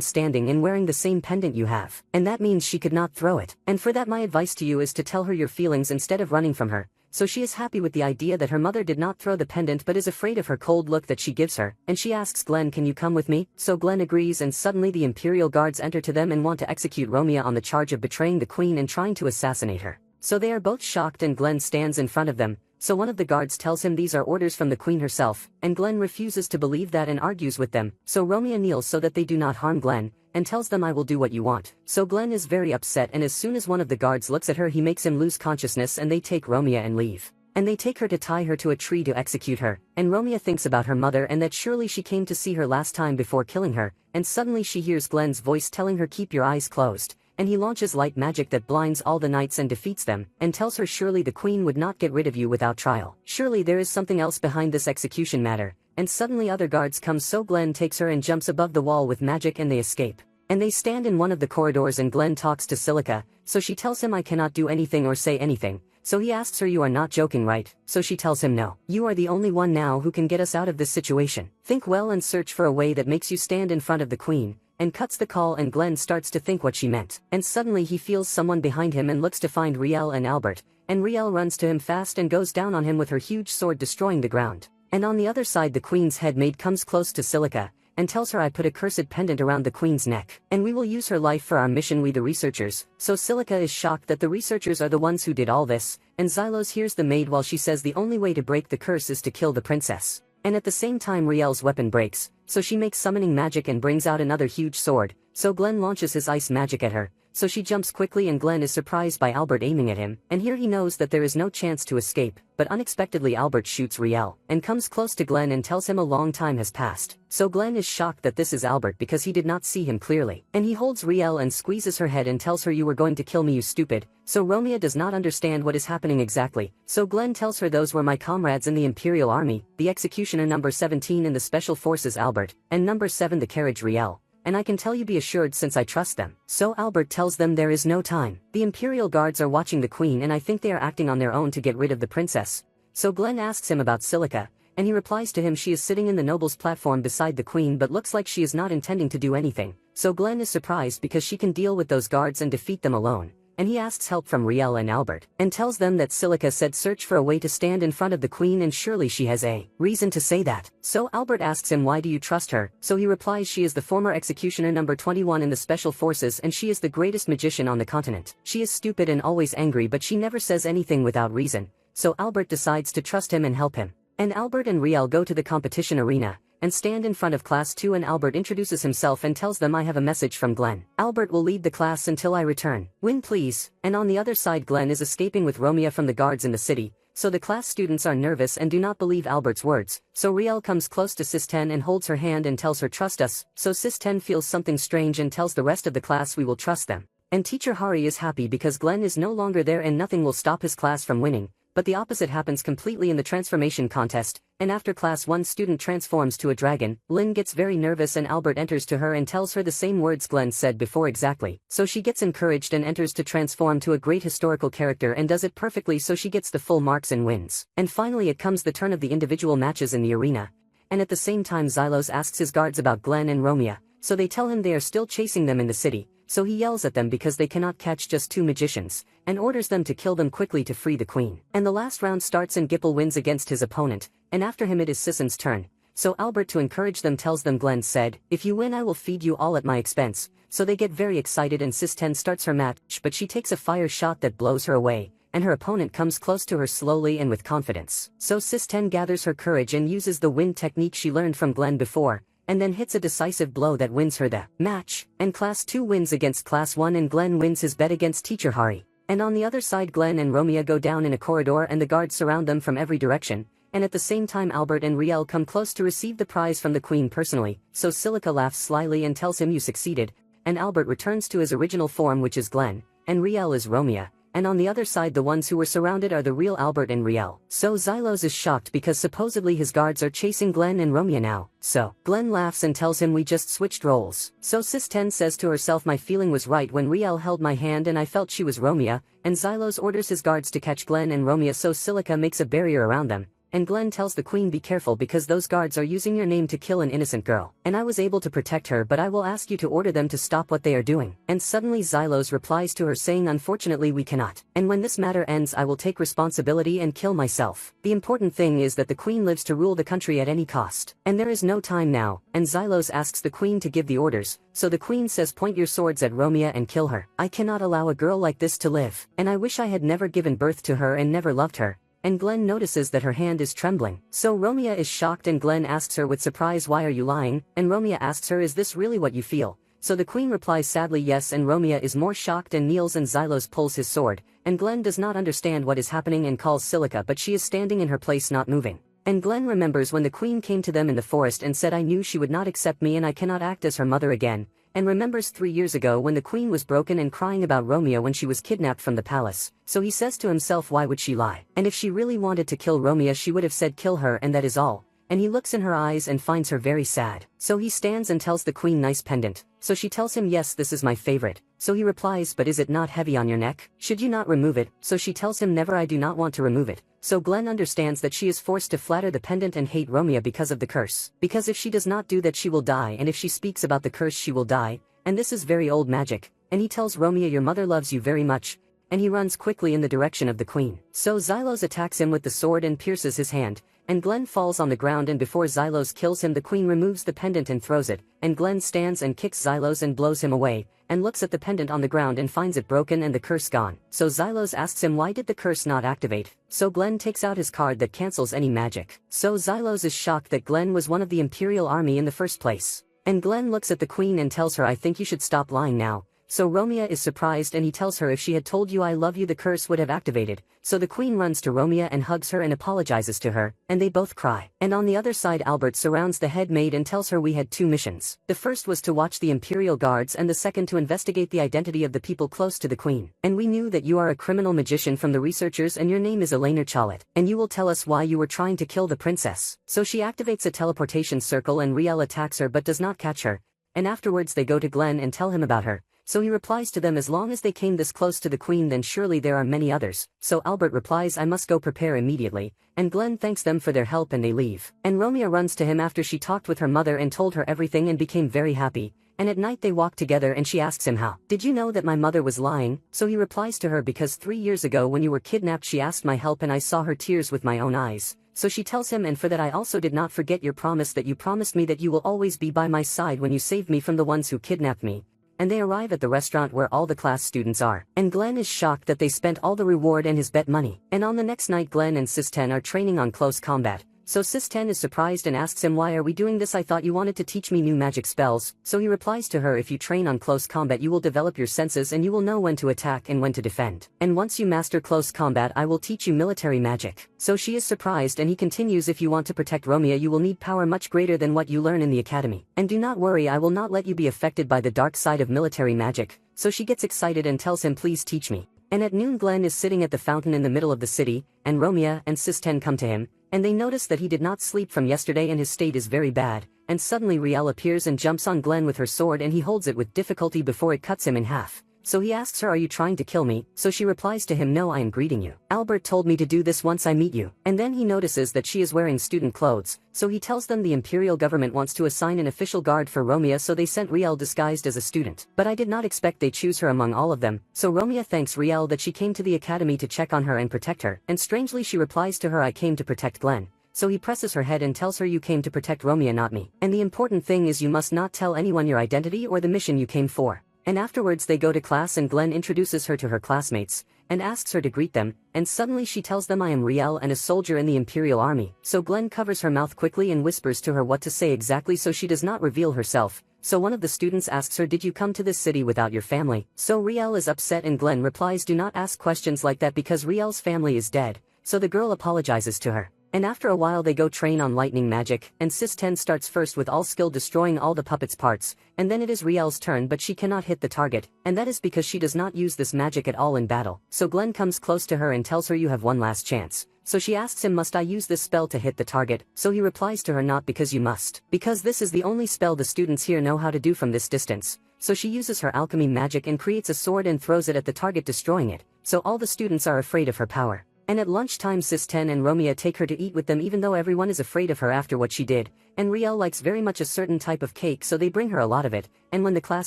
standing and wearing the same pendant you have, and that means she could not throw it. And for that my advice to you is to tell her your feelings instead of running from her. So she is happy with the idea that her mother did not throw the pendant but is afraid of her cold look that she gives her, and she asks Glenn, can you come with me? So Glenn agrees, and suddenly the imperial guards enter to them and want to execute Romeo on the charge of betraying the queen and trying to assassinate her. So they are both shocked and Glenn stands in front of them. So one of the guards tells him these are orders from the queen herself, and Glenn refuses to believe that and argues with them. So Romeo kneels so that they do not harm Glenn, and tells them, I will do what you want. So Glenn is very upset, and as soon as one of the guards looks at her he makes him lose consciousness, and they take Romeo and leave. And they take her to tie her to a tree to execute her, and Romeo thinks about her mother and that surely she came to see her last time before killing her, and suddenly she hears Glenn's voice telling her keep your eyes closed. And he launches light magic that blinds all the knights and defeats them, and tells her surely the queen would not get rid of you without trial. Surely there is something else behind this execution matter. And suddenly other guards come, so Glenn takes her and jumps above the wall with magic and they escape. And they stand in one of the corridors and Glenn talks to Silica, so she tells him I cannot do anything or say anything. So he asks her, you are not joking, right? So she tells him no. You are the only one now who can get us out of this situation. Think well and search for a way that makes you stand in front of the queen. And cuts the call, and Glenn starts to think what she meant. And suddenly he feels someone behind him and looks to find Riel and Albert, and Riel runs to him fast and goes down on him with her huge sword, destroying the ground. And on the other side the queen's head maid comes close to Silica, and tells her, I put a cursed pendant around the queen's neck, and we will use her life for our mission, we the researchers. So Silica is shocked that the researchers are the ones who did all this, and Xylos hears the maid while she says the only way to break the curse is to kill the princess. And at the same time Riel's weapon breaks, so she makes summoning magic and brings out another huge sword, so Glenn launches his ice magic at her, so she jumps quickly and Glenn is surprised by Albert aiming at him, and here he knows that there is no chance to escape, but unexpectedly Albert shoots Riel, and comes close to Glenn and tells him a long time has passed. So Glenn is shocked that this is Albert because he did not see him clearly, and he holds Riel and squeezes her head and tells her, you were going to kill me, you stupid. So Romeo does not understand what is happening exactly, so Glenn tells her those were my comrades in the Imperial Army, the executioner number 17 in the Special Forces Albert, and number 7 the carriage Riel. And I can tell you be assured since I trust them. So Albert tells them there is no time. The Imperial Guards are watching the queen and I think they are acting on their own to get rid of the princess. So Glenn asks him about Silica, and he replies to him she is sitting in the noble's platform beside the queen but looks like she is not intending to do anything. So Glenn is surprised because she can deal with those guards and defeat them alone. And he asks help from Riel and Albert, and tells them that Silica said search for a way to stand in front of the queen and surely she has a reason to say that. So Albert asks him why do you trust her, so he replies she is the former executioner number 21 in the Special Forces and she is the greatest magician on the continent. She is stupid and always angry but she never says anything without reason, so Albert decides to trust him and help him. And Albert and Riel go to the competition arena, and stand in front of class 2 and Albert introduces himself and tells them I have a message from Glenn. Albert will lead the class until I return. Win please. And on the other side Glenn is escaping with Romeo from the guards in the city, so the class students are nervous and do not believe Albert's words. So Riel comes close to Sis 10 and holds her hand and tells her trust us, so Sis 10 feels something strange and tells the rest of the class we will trust them. And teacher Hari is happy because Glenn is no longer there and nothing will stop his class from winning. But the opposite happens completely in the transformation contest, and after class 1 student transforms to a dragon, Lynn gets very nervous and Albert enters to her and tells her the same words Glenn said before exactly. So she gets encouraged and enters to transform to a great historical character and does it perfectly, so she gets the full marks and wins. And finally it comes the turn of the individual matches in the arena, and at the same time Xylos asks his guards about Glenn and Romeo, so they tell him they are still chasing them in the city. So he yells at them because they cannot catch just 2 magicians, and orders them to kill them quickly to free the queen. And the last round starts and Gipple wins against his opponent, and after him it is Sisson's turn. So Albert, to encourage them, tells them Glenn said, "If you win I will feed you all at my expense." So they get very excited and Sis 10 starts her match, but she takes a fire shot that blows her away, and her opponent comes close to her slowly and with confidence. So Sis 10 gathers her courage and uses the wind technique she learned from Glenn before, and then hits a decisive blow that wins her the match, and Class 2 wins against Class 1 and Glenn wins his bet against Teacher Hari. And on the other side Glenn and Romeo go down in a corridor and the guards surround them from every direction, and at the same time Albert and Riel come close to receive the prize from the Queen personally, so Silica laughs slyly and tells him you succeeded, and Albert returns to his original form which is Glenn, and Riel is Romeo. And on the other side the ones who were surrounded are the real Albert and Riel. So Xylos is shocked because supposedly his guards are chasing Glenn and Romeo now. So Glenn laughs and tells him we just switched roles. So Sis 10 says to herself my feeling was right when Riel held my hand and I felt she was Romeo, and Xylos orders his guards to catch Glenn and Romeo so Silica makes a barrier around them. And Glenn tells the Queen be careful because those guards are using your name to kill an innocent girl. And I was able to protect her but I will ask you to order them to stop what they are doing. And suddenly Xylos replies to her saying unfortunately we cannot. And when this matter ends I will take responsibility and kill myself. The important thing is that the Queen lives to rule the country at any cost. And there is no time now, and Xylos asks the Queen to give the orders. So the Queen says point your swords at Romeo and kill her. I cannot allow a girl like this to live. And I wish I had never given birth to her and never loved her. And Glenn notices that her hand is trembling. So Romeo is shocked and Glenn asks her with surprise why are you lying, and Romeo asks her is this really what you feel? So the Queen replies sadly yes and Romeo is more shocked and kneels and Xylos pulls his sword, and Glenn does not understand what is happening and calls Silica but she is standing in her place not moving. And Glenn remembers when the Queen came to them in the forest and said I knew she would not accept me and I cannot act as her mother again, and remembers 3 years ago when the Queen was broken and crying about Romeo when she was kidnapped from the palace. So he says to himself why would she lie? And if she really wanted to kill Romeo she would have said kill her and that is all. And he looks in her eyes and finds her very sad. So he stands and tells the Queen nice pendant. So she tells him yes this is my favorite. So he replies but is it not heavy on your neck? Should you not remove it? So she tells him never I do not want to remove it. So Glenn understands that she is forced to flatter the pendant and hate Romeo because of the curse. Because if she does not do that she will die and if she speaks about the curse she will die. And this is very old magic. And he tells Romeo your mother loves you very much. And he runs quickly in the direction of the Queen. So Xylos attacks him with the sword and pierces his hand. And Glenn falls on the ground and before Xylos kills him the Queen removes the pendant and throws it. And Glenn stands and kicks Xylos and blows him away. And looks at the pendant on the ground and finds it broken and the curse gone. So Xylos asks him why did the curse not activate? So Glenn takes out his card that cancels any magic. So Xylos is shocked that Glenn was one of the Imperial Army in the first place. And Glenn looks at the Queen and tells her I think you should stop lying now. So Romeo is surprised and he tells her if she had told you I love you the curse would have activated. So the Queen runs to Romeo and hugs her and apologizes to her, and they both cry. And on the other side Albert surrounds the head maid and tells her we had 2 missions. The first was to watch the Imperial Guards and the second to investigate the identity of the people close to the Queen. And we knew that you are a criminal magician from the researchers and your name is Elena Chalet. And you will tell us why you were trying to kill the princess. So she activates a teleportation circle and Riel attacks her but does not catch her. And afterwards they go to Glenn and tell him about her. So he replies to them as long as they came this close to the Queen then surely there are many others. So Albert replies I must go prepare immediately, and Glenn thanks them for their help and they leave. And Romeo runs to him after she talked with her mother and told her everything and became very happy. And at night they walk together and she asks him how did you know that my mother was lying? So he replies to her because 3 years ago when you were kidnapped she asked my help and I saw her tears with my own eyes. So she tells him and for that I also did not forget your promise that you promised me that you will always be by my side when you saved me from the ones who kidnapped me. And they arrive at the restaurant where all the class students are. And Glenn is shocked that they spent all the reward and his bet money. And on the next night Glenn and Sis 10 are training on close combat. So Sis 10 is surprised and asks him why are we doing this I thought you wanted to teach me new magic spells. So he replies to her if you train on close combat you will develop your senses and you will know when to attack and when to defend. And once you master close combat I will teach you military magic. So she is surprised and he continues if you want to protect Romeo you will need power much greater than what you learn in the academy. And do not worry I will not let you be affected by the dark side of military magic. So she gets excited and tells him please teach me. And at noon Glenn is sitting at the fountain in the middle of the city, and Romeo and Sis 10 come to him, and they notice that he did not sleep from yesterday and his state is very bad, and suddenly Riel appears and jumps on Glenn with her sword and he holds it with difficulty before it cuts him in half. So he asks her are you trying to kill me? So she replies to him no I am greeting you. Albert told me to do this once I meet you. And then he notices that she is wearing student clothes, so he tells them the imperial government wants to assign an official guard for Romeo so they sent Riel disguised as a student. But I did not expect they choose her among all of them, so Romeo thanks Riel that she came to the academy to check on her and protect her, and strangely she replies to her I came to protect Glenn. so he presses her head and tells her you came to protect Romeo, not me. And the important thing is you must not tell anyone your identity or the mission you came for. And afterwards they go to class and Glenn introduces her to her classmates, and asks her to greet them, and suddenly she tells them I am Riel and a soldier in the Imperial Army. So Glenn covers her mouth quickly and whispers to her what to say exactly so she does not reveal herself. So one of the students asks her, did you come to this city without your family? So Riel is upset and Glenn replies, do not ask questions like that because Riel's family is dead. So the girl apologizes to her. And after a while they go train on lightning magic, and Sis 10 starts first with all skill destroying all the puppet's parts, and then it is Riel's turn but she cannot hit the target, and that is because she does not use this magic at all in battle. So Glenn comes close to her and tells her you have one last chance. So she asks him, must I use this spell to hit the target? So he replies to her, not because you must. Because this is the only spell the students here know how to do from this distance. So she uses her alchemy magic and creates a sword and throws it at the target, destroying it. So all the students are afraid of her power. And at lunchtime Sis 10 and Romeo take her to eat with them even though everyone is afraid of her after what she did, and Riel likes very much a certain type of cake so they bring her a lot of it, and when the class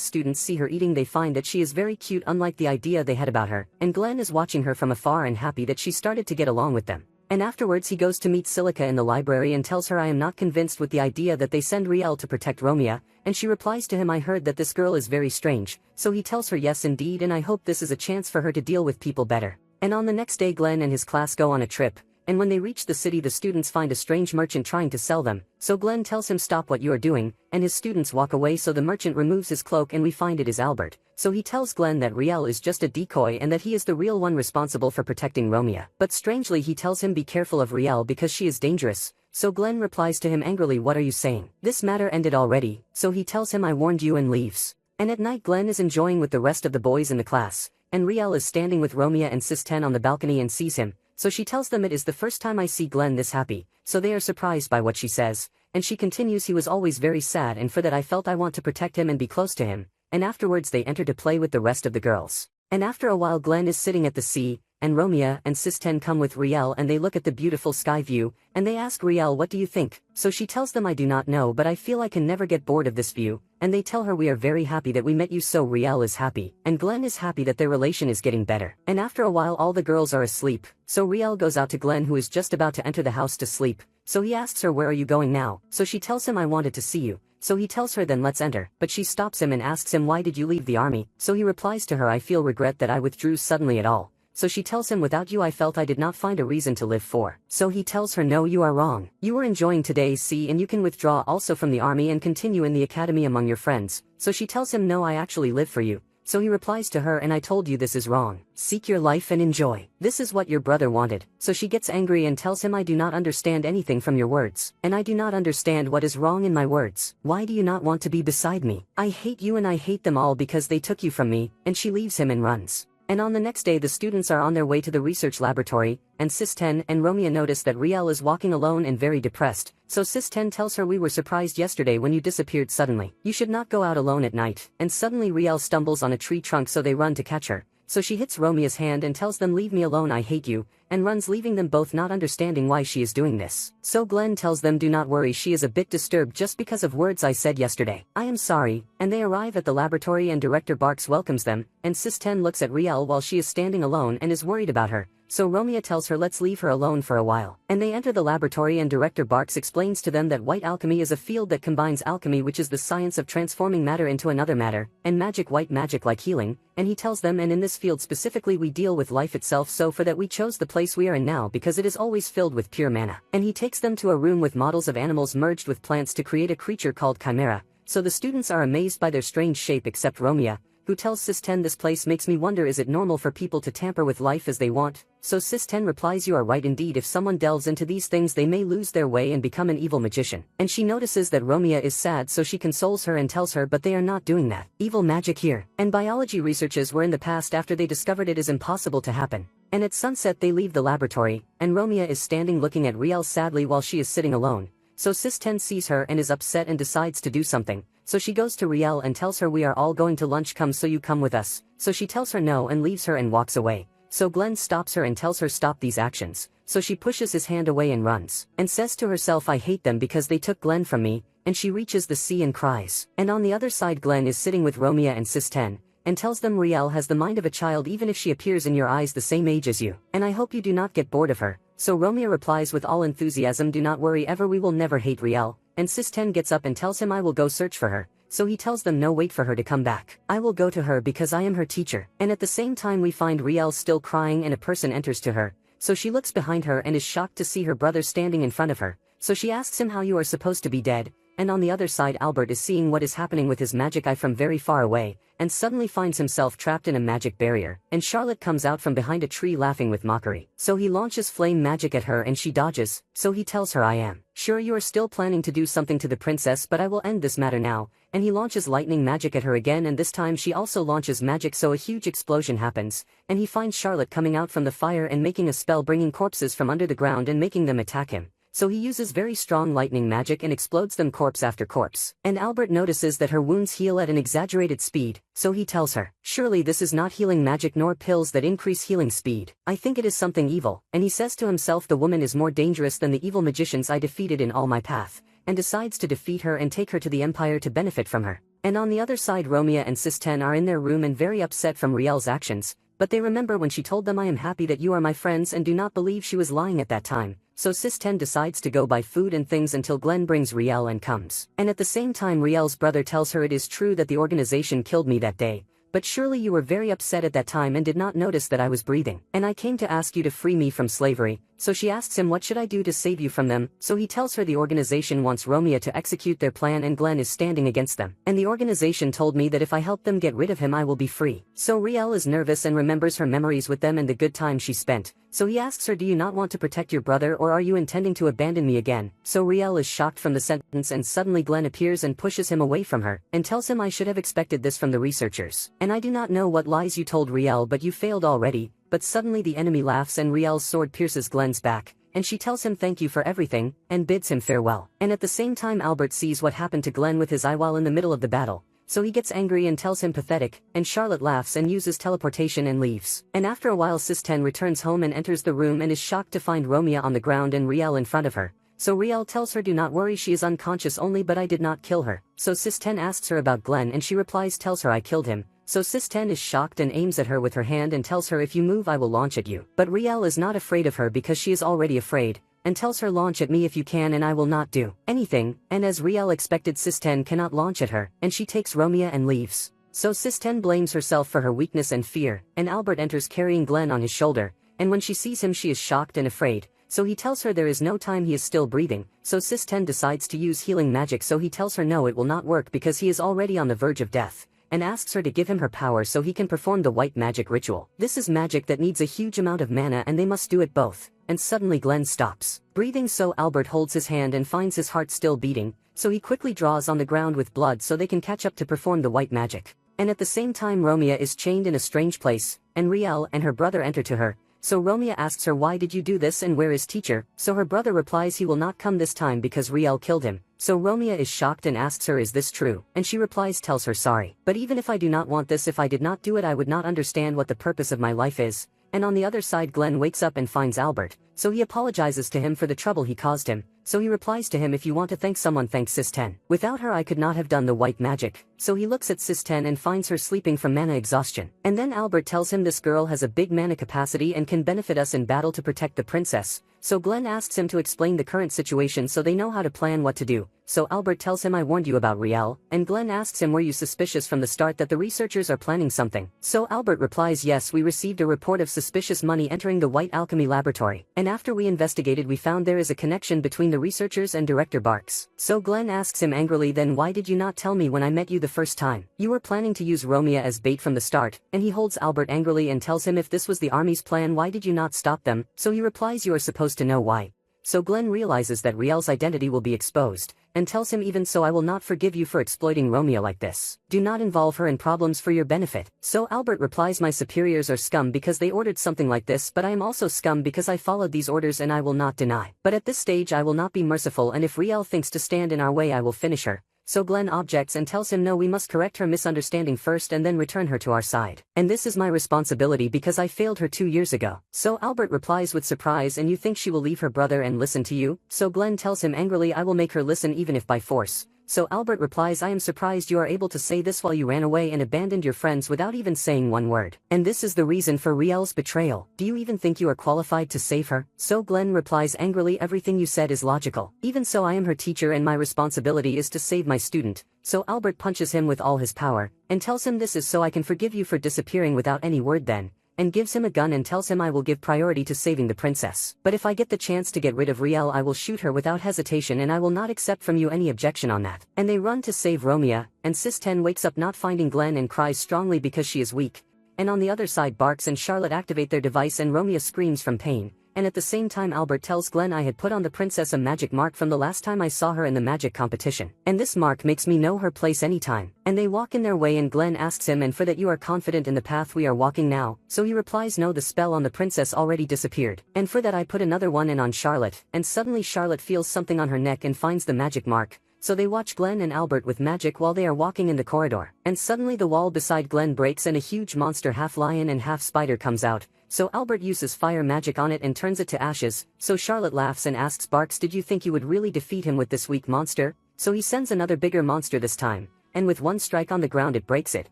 students see her eating they find that she is very cute unlike the idea they had about her, and Glenn is watching her from afar and happy that she started to get along with them. And afterwards he goes to meet Silica in the library and tells her I am not convinced with the idea that they send Riel to protect Romeo, and she replies to him I heard that this girl is very strange, so he tells her yes indeed and I hope this is a chance for her to deal with people better. And on the next day Glenn and his class go on a trip, and when they reach the city the students find a strange merchant trying to sell them, so Glenn tells him stop what you are doing, and his students walk away so the merchant removes his cloak and we find it is Albert, so he tells Glenn that Riel is just a decoy and that he is the real one responsible for protecting Romeo. But strangely he tells him be careful of Riel because she is dangerous, so Glenn replies to him angrily, what are you saying? This matter ended already, so he tells him I warned you and leaves. And at night Glenn is enjoying with the rest of the boys in the class, and Riel is standing with Romeo and Sis 10 on the balcony and sees him, so she tells them it is the first time I see Glenn this happy, so they are surprised by what she says, and she continues he was always very sad and for that I felt I want to protect him and be close to him, and afterwards they enter to play with the rest of the girls. And after a while Glenn is sitting at the sea, and Romeo and Sis 10 come with Riel and they look at the beautiful sky view, and they ask Riel what do you think, so she tells them I do not know but I feel I can never get bored of this view, and they tell her we are very happy that we met you so Riel is happy, and Glenn is happy that their relation is getting better. And after a while all the girls are asleep, so Riel goes out to Glenn who is just about to enter the house to sleep, so he asks her where are you going now, so she tells him I wanted to see you. So he tells her then let's enter, but she stops him and asks him why did you leave the army, so he replies to her I feel regret that I withdrew suddenly at all. So she tells him without you I felt I did not find a reason to live for. So he tells her no you are wrong. You were enjoying today's sea and you can withdraw also from the army and continue in the academy among your friends. So she tells him no I actually live for you. So he replies to her and I told you this is wrong. Seek your life and enjoy. This is what your brother wanted. So she gets angry and tells him I do not understand anything from your words. And I do not understand what is wrong in my words. Why do you not want to be beside me? I hate you and I hate them all because they took you from me, and she leaves him and runs. And on the next day the students are on their way to the research laboratory, and Sis 10 and Romeo notice that Riel is walking alone and very depressed, so Sis 10 tells her we were surprised yesterday when you disappeared suddenly. You should not go out alone at night, and suddenly Riel stumbles on a tree trunk so they run to catch her. So she hits Romeo's hand and tells them leave me alone I hate you, and runs leaving them both not understanding why she is doing this. So Glenn tells them do not worry she is a bit disturbed just because of words I said yesterday. I am sorry, and they arrive at the laboratory and Director Barks welcomes them, and Sis 10 looks at Riel while she is standing alone and is worried about her. So Romeo tells her let's leave her alone for a while. And they enter the laboratory and Director Barks explains to them that white alchemy is a field that combines alchemy which is the science of transforming matter into another matter, and magic white magic like healing, and he tells them and in this field specifically we deal with life itself so for that we chose the place we are in now because it is always filled with pure mana. And he takes them to a room with models of animals merged with plants to create a creature called Chimera, so the students are amazed by their strange shape except Romeo, who tells Sis 10 this place makes me wonder is it normal for people to tamper with life as they want, so Sis 10 replies you are right indeed if someone delves into these things they may lose their way and become an evil magician. And she notices that Romeo is sad so she consoles her and tells her but they are not doing that. Evil magic here. And biology researches were in the past after they discovered it is impossible to happen. And at sunset they leave the laboratory, and Romeo is standing looking at Riel sadly while she is sitting alone. So Sis 10 sees her and is upset and decides to do something. So she goes to Riel and tells her we are all going to lunch come so you come with us. So she tells her no and leaves her and walks away. So Glenn stops her and tells her stop these actions. So she pushes his hand away and runs, and says to herself I hate them because they took Glenn from me, and she reaches the sea and cries. And on the other side Glenn is sitting with Romeo and Sis 10, and tells them Riel has the mind of a child even if she appears in your eyes the same age as you, and I hope you do not get bored of her. So Romeo replies with all enthusiasm, do not worry ever, we will never hate Riel. And Sis-10 gets up and tells him I will go search for her. So he tells them no, wait for her to come back. I will go to her because I am her teacher. And at the same time we find Riel still crying and a person enters to her. So she looks behind her and is shocked to see her brother standing in front of her. So she asks him how you are supposed to be dead. And on the other side Albert is seeing what is happening with his magic eye from very far away, and suddenly finds himself trapped in a magic barrier, and Charlotte comes out from behind a tree laughing with mockery. So he launches flame magic at her and she dodges, so he tells her I am sure you are still planning to do something to the princess, but I will end this matter now, and he launches lightning magic at her again, and this time she also launches magic, so a huge explosion happens, and he finds Charlotte coming out from the fire and making a spell bringing corpses from under the ground and making them attack him. So he uses very strong lightning magic and explodes them corpse after corpse. And Albert notices that her wounds heal at an exaggerated speed, so he tells her, surely this is not healing magic nor pills that increase healing speed. I think it is something evil, and he says to himself, the woman is more dangerous than the evil magicians I defeated in all my path, and decides to defeat her and take her to the Empire to benefit from her. And on the other side Romeo and Sis-10 are in their room and very upset from Riel's actions, but they remember when she told them I am happy that you are my friends and do not believe she was lying at that time. So Sis-10 decides to go buy food and things until Glenn brings Riel and comes. And at the same time Riel's brother tells her it is true that the organization killed me that day, but surely you were very upset at that time and did not notice that I was breathing. And I came to ask you to free me from slavery. So she asks him what should I do to save you from them, so he tells her the organization wants Romeo to execute their plan and Glenn is standing against them. And the organization told me that if I help them get rid of him I will be free. So Riel is nervous and remembers her memories with them and the good time she spent. So he asks her, do you not want to protect your brother or are you intending to abandon me again? So Riel is shocked from the sentence and suddenly Glenn appears and pushes him away from her, and tells him I should have expected this from the researchers. And I do not know what lies you told Riel, but you failed already. But suddenly the enemy laughs and Riel's sword pierces Glenn's back, and she tells him thank you for everything, and bids him farewell. And at the same time Albert sees what happened to Glenn with his eye while in the middle of the battle. So he gets angry and tells him pathetic, and Charlotte laughs and uses teleportation and leaves. And after a while Sis-10 returns home and enters the room and is shocked to find Romeo on the ground and Riel in front of her. So Riel tells her do not worry, she is unconscious only, but I did not kill her. So Sis-10 asks her about Glenn and she replies tells her I killed him. So Sis-10 is shocked and aims at her with her hand and tells her if you move I will launch at you. But Riel is not afraid of her because she is already afraid, and tells her launch at me if you can and I will not do anything. And as Riel expected Sis-10 cannot launch at her, and she takes Romeo and leaves. So Sis-10 blames herself for her weakness and fear, and Albert enters carrying Glenn on his shoulder, and when she sees him she is shocked and afraid. So he tells her there is no time, he is still breathing. So Sis-10 decides to use healing magic, so he tells her no, it will not work because he is already on the verge of death, and asks her to give him her power so he can perform the white magic ritual. This is magic that needs a huge amount of mana and they must do it both. And suddenly Glenn stops breathing, so Albert holds his hand and finds his heart still beating, so he quickly draws on the ground with blood so they can catch up to perform the white magic. And at the same time Romeo is chained in a strange place, and Riel and her brother enter to her. So Romeo asks her why did you do this and where is teacher? So her brother replies he will not come this time because Riel killed him. So Romeo is shocked and asks her is this true? And she replies tells her sorry. But even if I do not want this, if I did not do it I would not understand what the purpose of my life is. And on the other side Glenn wakes up and finds Albert, so he apologizes to him for the trouble he caused him. So he replies to him if you want to thank someone thank Sis-10. Without her I could not have done the white magic. So he looks at Sis-10 and finds her sleeping from mana exhaustion. And then Albert tells him this girl has a big mana capacity and can benefit us in battle to protect the princess. So Glenn asks him to explain the current situation so they know how to plan what to do. So Albert tells him I warned you about Riel, and Glenn asks him were you suspicious from the start that the researchers are planning something? So Albert replies yes, we received a report of suspicious money entering the White Alchemy Laboratory, and after we investigated we found there is a connection between the researchers and Director Barks. So Glenn asks him angrily then why did you not tell me when I met you the first time? You were planning to use Romeo as bait from the start, and he holds Albert angrily and tells him if this was the army's plan why did you not stop them? So he replies you are supposed to know why. So Glenn realizes that Riel's identity will be exposed, and tells him even so I will not forgive you for exploiting Romeo like this. Do not involve her in problems for your benefit. So Albert replies my superiors are scum because they ordered something like this, but I am also scum because I followed these orders and I will not deny. But at this stage I will not be merciful, and if Riel thinks to stand in our way I will finish her. So Glenn objects and tells him no, we must correct her misunderstanding first and then return her to our side. And this is my responsibility because I failed her 2 years ago. So Albert replies with surprise, and you think she will leave her brother and listen to you? So Glenn tells him angrily I will make her listen even if by force. So Albert replies, I am surprised you are able to say this while you ran away and abandoned your friends without even saying one word. And this is the reason for Riel's betrayal. Do you even think you are qualified to save her? So Glenn replies angrily, everything you said is logical. Even so, I am her teacher and my responsibility is to save my student. So Albert punches him with all his power, and tells him this is so I can forgive you for disappearing without any word then, and gives him a gun and tells him I will give priority to saving the princess. But if I get the chance to get rid of Riel, I will shoot her without hesitation and I will not accept from you any objection on that. And they run to save Romeo, and Sis 10 wakes up not finding Glenn and cries strongly because she is weak. And on the other side, Barks and Charlotte activate their device and Romeo screams from pain. And at the same time Albert tells Glenn, I had put on the princess a magic mark from the last time I saw her in the magic competition. And this mark makes me know her place anytime. And they walk in their way and Glenn asks him, and for that you are confident in the path we are walking now? So he replies, no, the spell on the princess already disappeared. And for that I put another one in on Charlotte. And suddenly Charlotte feels something on her neck and finds the magic mark. So they watch Glenn and Albert with magic while they are walking in the corridor. And suddenly the wall beside Glenn breaks and a huge monster half lion and half spider comes out. So Albert uses fire magic on it and turns it to ashes. So Charlotte laughs and asks Barks, did you think you would really defeat him with this weak monster? So he sends another bigger monster this time, and with one strike on the ground it breaks it.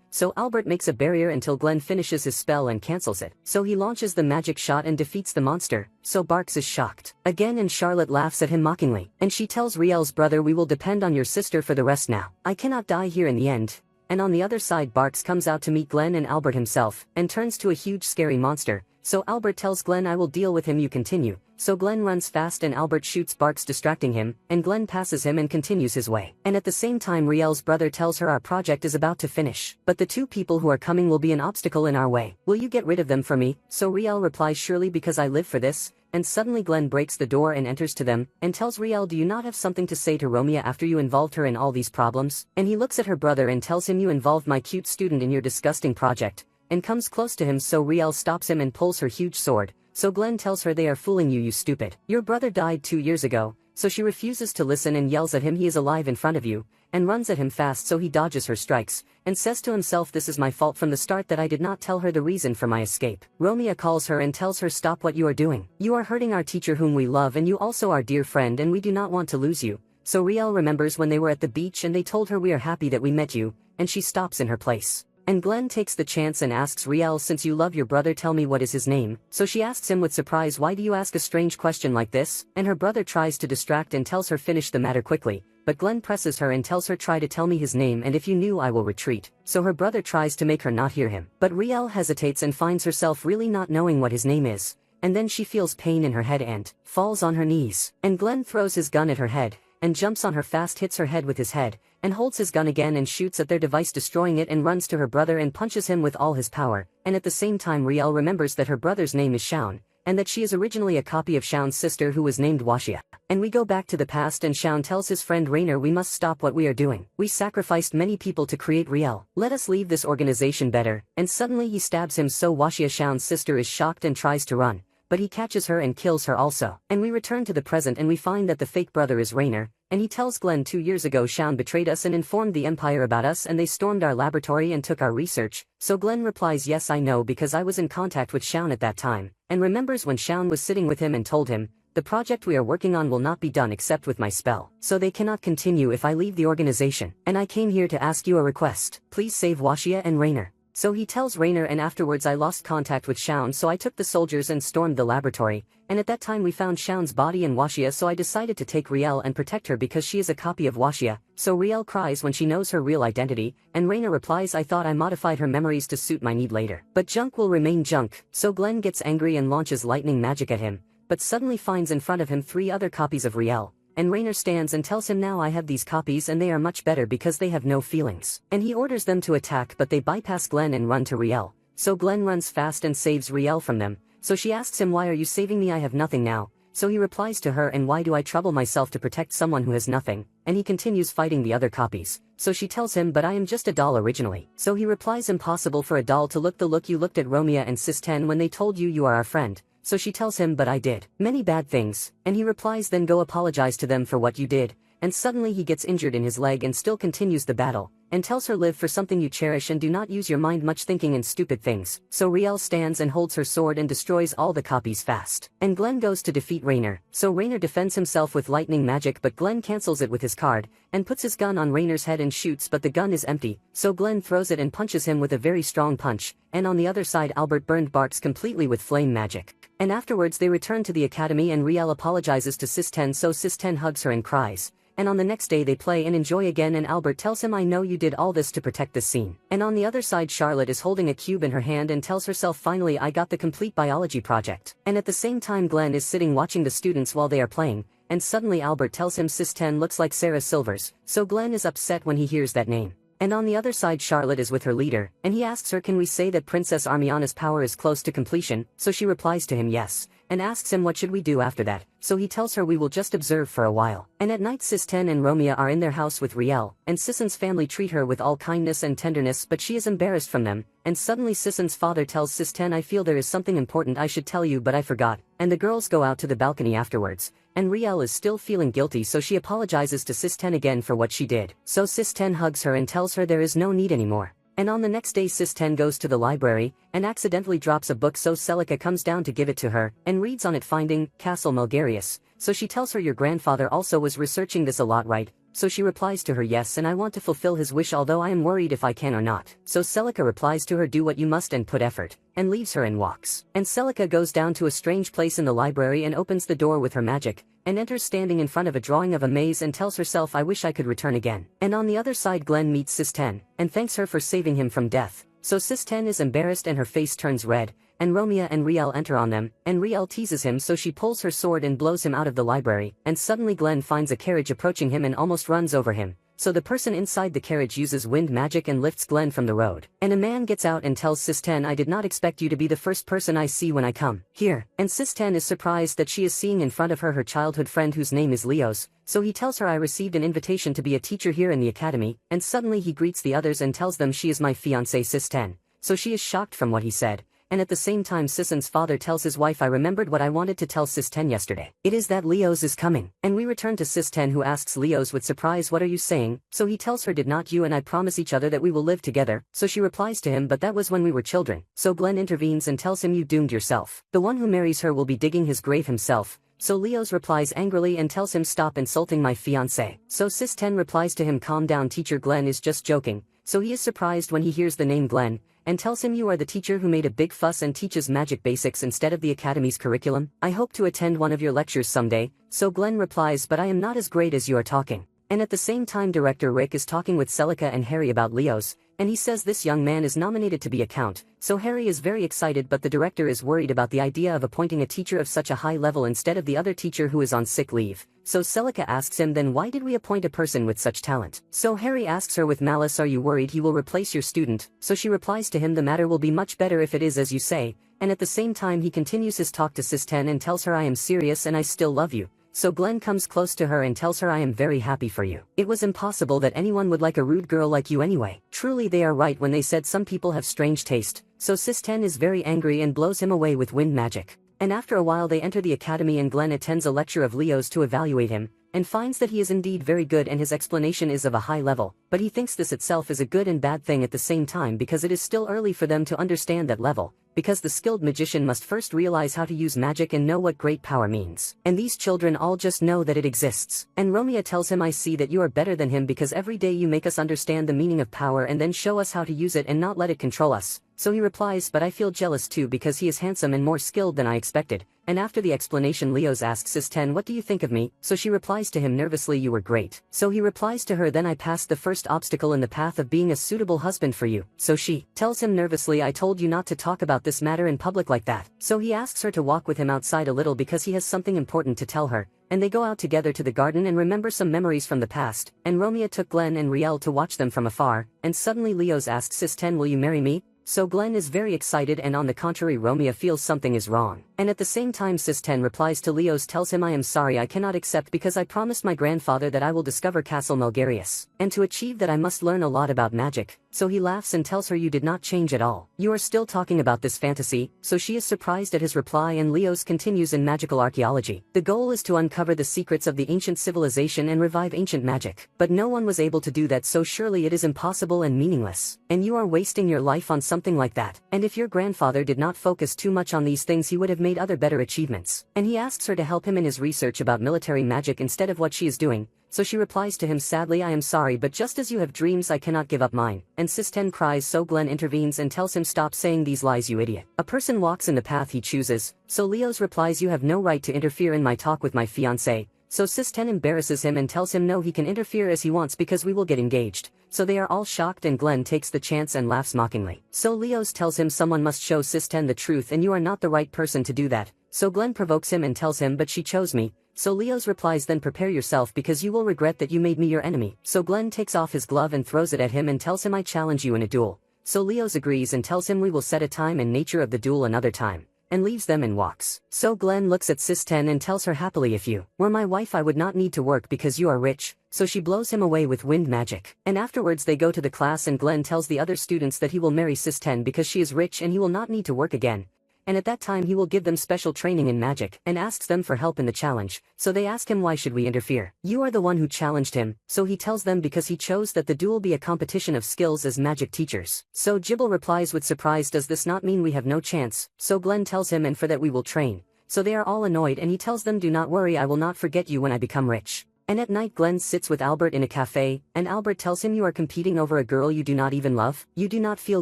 So Albert makes a barrier until Glenn finishes his spell and cancels it. So he launches the magic shot and defeats the monster. So Barks is shocked again and Charlotte laughs at him mockingly. And she tells Riel's brother, we will depend on your sister for the rest now. I cannot die here in the end. And on the other side Barks comes out to meet Glenn and Albert himself, and turns to a huge scary monster. So Albert tells Glenn, I will deal with him, you continue. So Glenn runs fast and Albert shoots Barks distracting him, and Glenn passes him and continues his way. And at the same time Riel's brother tells her, our project is about to finish, but the two people who are coming will be an obstacle in our way. Will you get rid of them for me? So Riel replies, surely, because I live for this. And suddenly Glenn breaks the door and enters to them, and tells Riel, do you not have something to say to Romeo after you involved her in all these problems? And he looks at her brother and tells him, you involved my cute student in your disgusting project, and comes close to him. So Riel stops him and pulls her huge sword. So Glenn tells her, they are fooling you, you stupid. Your brother died 2 years ago. So she refuses to listen and yells at him, he is alive in front of you, and runs at him fast. So he dodges her strikes, and says to himself, this is my fault from the start that I did not tell her the reason for my escape. Romeo calls her and tells her, stop what you are doing. You are hurting our teacher whom we love, and you also our dear friend, and we do not want to lose you. So Riel remembers when they were at the beach and they told her, we are happy that we met you, and she stops in her place. And Glenn takes the chance and asks Riel, since you love your brother, tell me what is his name. So she asks him with surprise, why do you ask a strange question like this? And her brother tries to distract and tells her, finish the matter quickly. But Glenn presses her and tells her, try to tell me his name, and if you knew I will retreat. So her brother tries to make her not hear him. But Riel hesitates and finds herself really not knowing what his name is. And then she feels pain in her head and falls on her knees. And Glenn throws his gun at her head, and jumps on her fast, hits her head with his head, and holds his gun again and shoots at their device, destroying it, and runs to her brother and punches him with all his power. And at the same time Riel remembers that her brother's name is Shaun, and that she is originally a copy of Shaun's sister who was named Washia. And we go back to the past and Shaun tells his friend Rainer, we must stop what we are doing. We sacrificed many people to create Riel. Let us leave this organization better. And suddenly he stabs him, so Washia, Shaun's sister, is shocked and tries to run, but he catches her and kills her also. And we return to the present and we find that the fake brother is Rainer, and he tells Glenn, 2 years ago Shaun betrayed us and informed the Empire about us, and they stormed our laboratory and took our research. So Glenn replies, yes, I know, because I was in contact with Shaun at that time, and remembers when Shaun was sitting with him and told him, the project we are working on will not be done except with my spell. So they cannot continue if I leave the organization. And I came here to ask you a request. Please save Washia and Rainer. So he tells Rainer, and afterwards I lost contact with Shaun, so I took the soldiers and stormed the laboratory, and at that time we found Shaun's body and Washia, so I decided to take Riel and protect her because she is a copy of Washia. So Riel cries when she knows her real identity, and Rainer replies, I thought I modified her memories to suit my need later. But junk will remain junk. So Glenn gets angry and launches lightning magic at him, but suddenly finds in front of him 3 other copies of Riel. And Rainer stands and tells him, now I have these copies and they are much better because they have no feelings. And he orders them to attack, but they bypass Glenn and run to Riel. So Glenn runs fast and saves Riel from them. So she asks him, why are you saving me? I have nothing now. So he replies to her, and why do I trouble myself to protect someone who has nothing? And he continues fighting the other copies. So she tells him, but I am just a doll originally. So he replies, impossible for a doll to look the look you looked at Romeo and Sis 10 when they told you you are our friend. So she tells him, but I did many bad things. And he replies, then go apologize to them for what you did. And suddenly he gets injured in his leg and still continues the battle. and tells her live for something you cherish and do not use your mind much thinking in stupid things. So Riel stands and holds her sword and destroys all the copies fast. And Glenn goes to defeat Raynor. So Raynor defends himself with lightning magic, but Glenn cancels it with his card, and puts his gun on Raynor's head and shoots, but the gun is empty, so Glenn throws it and punches him with a very strong punch, and on the other side Albert burned Barks completely with flame magic. And afterwards they return to the academy and Riel apologizes to Sis-10, so Sis-10 hugs her and cries. And on the next day they play and enjoy again, and Albert tells him, I know you did all this to protect this scene. And on the other side Charlotte is holding a cube in her hand and tells herself, finally I got the complete biology project. And at the same time Glenn is sitting watching the students while they are playing, and suddenly Albert tells him Sis-10 looks like Sarah Silvers, so Glenn is upset when he hears that name. And on the other side Charlotte is with her leader, and he asks her, can we say that Princess Armiana's power is close to completion? So she replies to him yes, and asks him what should we do after that, so he tells her we will just observe for a while. And at night Sis-10 and Romeo are in their house with Riel, and Sissen's family treat her with all kindness and tenderness, but she is embarrassed from them, and suddenly Sissen's father tells Sis-10, I feel there is something important I should tell you but I forgot, and the girls go out to the balcony afterwards. And Riel is still feeling guilty, so she apologizes to Sis-10 again for what she did. So Sis-10 hugs her and tells her there is no need anymore. And on the next day Sis-10 goes to the library, and accidentally drops a book, so Celica comes down to give it to her, and reads on it finding Castle Melgarius. So she tells her, your grandfather also was researching this a lot, right? So she replies to her, yes, and I want to fulfill his wish, although I am worried if I can or not. So Celica replies to her, do what you must and put effort, and leaves her and walks. And Celica goes down to a strange place in the library and opens the door with her magic, and enters standing in front of a drawing of a maze and tells herself, I wish I could return again. And on the other side Glenn meets Sis-10, and thanks her for saving him from death. So Sis-10 is embarrassed and her face turns red, and Romeo and Riel enter on them, and Riel teases him, so she pulls her sword and blows him out of the library, and suddenly Glenn finds a carriage approaching him and almost runs over him. So the person inside the carriage uses wind magic and lifts Glenn from the road. And a man gets out and tells Sis-10, I did not expect you to be the first person I see when I come here. And Sis-10 is surprised that she is seeing in front of her her childhood friend whose name is Leos, so he tells her, I received an invitation to be a teacher here in the academy, and suddenly he greets the others and tells them she is my fiancée Sis-10. So she is shocked from what he said. And at the same time Sissen's father tells his wife, I remembered what I wanted to tell Sis-10 yesterday. It is that Leos is coming. And we return to Sis-10, who asks Leos with surprise, what are you saying? So he tells her, did not you and I promise each other that we will live together? So she replies to him, but that was when we were children. So Glenn intervenes and tells him, you doomed yourself. The one who marries her will be digging his grave himself. So Leos replies angrily and tells him, stop insulting my fiancé. So Sis-10 replies to him, calm down teacher, Glenn is just joking. So he is surprised when he hears the name Glenn, and tells him, you are the teacher who made a big fuss and teaches magic basics instead of the academy's curriculum. I hope to attend one of your lectures someday. So Glenn replies, but I am not as great as you are talking. And at the same time Director Rick is talking with Celica and Harry about Leos, and he says this young man is nominated to be a count. So Harry is very excited, but the director is worried about the idea of appointing a teacher of such a high level instead of the other teacher who is on sick leave. So Celica asks him, then why did we appoint a person with such talent? So Harry asks her with malice, are you worried he will replace your student? So she replies to him, the matter will be much better if it is as you say. And at the same time he continues his talk to Sis-10 and tells her, I am serious and I still love you. So Glenn comes close to her and tells her, I am very happy for you. It was impossible that anyone would like a rude girl like you anyway. Truly they are right when they said some people have strange taste. So Sis-10 is very angry and blows him away with wind magic. And after a while they enter the academy and Glenn attends a lecture of Leos to evaluate him, and finds that he is indeed very good and his explanation is of a high level, but he thinks this itself is a good and bad thing at the same time because it is still early for them to understand that level, because the skilled magician must first realize how to use magic and know what great power means. And these children all just know that it exists. And Romeo tells him, I see that you are better than him because every day you make us understand the meaning of power and then show us how to use it and not let it control us. So he replies, but I feel jealous too because he is handsome and more skilled than I expected. And after the explanation Leos asks Sis-10, what do you think of me? So she replies to him nervously, you were great. So he replies to her, then I passed the first obstacle in the path of being a suitable husband for you. So she tells him nervously, I told you not to talk about this matter in public like that. So he asks her to walk with him outside a little because he has something important to tell her. And they go out together to the garden and remember some memories from the past. And Romeo took Glenn and Riel to watch them from afar. And suddenly Leos asks Sis-10, will you marry me? So Glenn is very excited, and on the contrary Romeo feels something is wrong. And at the same time Sis-10 replies to Leos, tells him, I am sorry I cannot accept because I promised my grandfather that I will discover Castle Melgarius. And to achieve that I must learn a lot about magic. so he laughs and tells her you did not change at all. You are still talking about this fantasy, so she is surprised at his reply and Leos continues in magical archaeology. The goal is to uncover the secrets of the ancient civilization and revive ancient magic. But no one was able to do that, so surely it is impossible and meaningless. And you are wasting your life on something like that. And if your grandfather did not focus too much on these things, he would have made other better achievements. And he asks her to help him in his research about military magic instead of what she is doing. So she replies to him sadly, I am sorry, but just as you have dreams I cannot give up mine. And Sis 10 cries, so Glenn intervenes and tells him stop saying these lies, you idiot. A person walks in the path he chooses, so Leos replies you have no right to interfere in my talk with my fiancé. So Sis 10 embarrasses him and tells him no, he can interfere as he wants because we will get engaged. So they are all shocked and Glenn takes the chance and laughs mockingly. So Leos tells him someone must show Sis 10 the truth and you are not the right person to do that. So Glenn provokes him and tells him but she chose me. So Leos replies then prepare yourself because you will regret that you made me your enemy. So Glenn takes off his glove and throws it at him and tells him I challenge you in a duel. So Leos agrees and tells him we will set a time and nature of the duel another time, and leaves them and walks. So Glenn looks at Sis 10 and tells her happily if you were my wife I would not need to work because you are rich. So she blows him away with wind magic. And afterwards they go to the class and Glenn tells the other students that he will marry Sis 10 because she is rich and he will not need to work again. And at that time he will give them special training in magic and asks them for help in the challenge. So they ask him why should we interfere? You are the one who challenged him. So he tells them because he chose that the duel be a competition of skills as magic teachers. So Jibble replies with surprise, does this not mean we have no chance? So Glenn tells him and for that we will train. So they are all annoyed and he tells them do not worry, I will not forget you when I become rich. And at night Glenn sits with Albert in a cafe, and Albert tells him you are competing over a girl you do not even love, you do not feel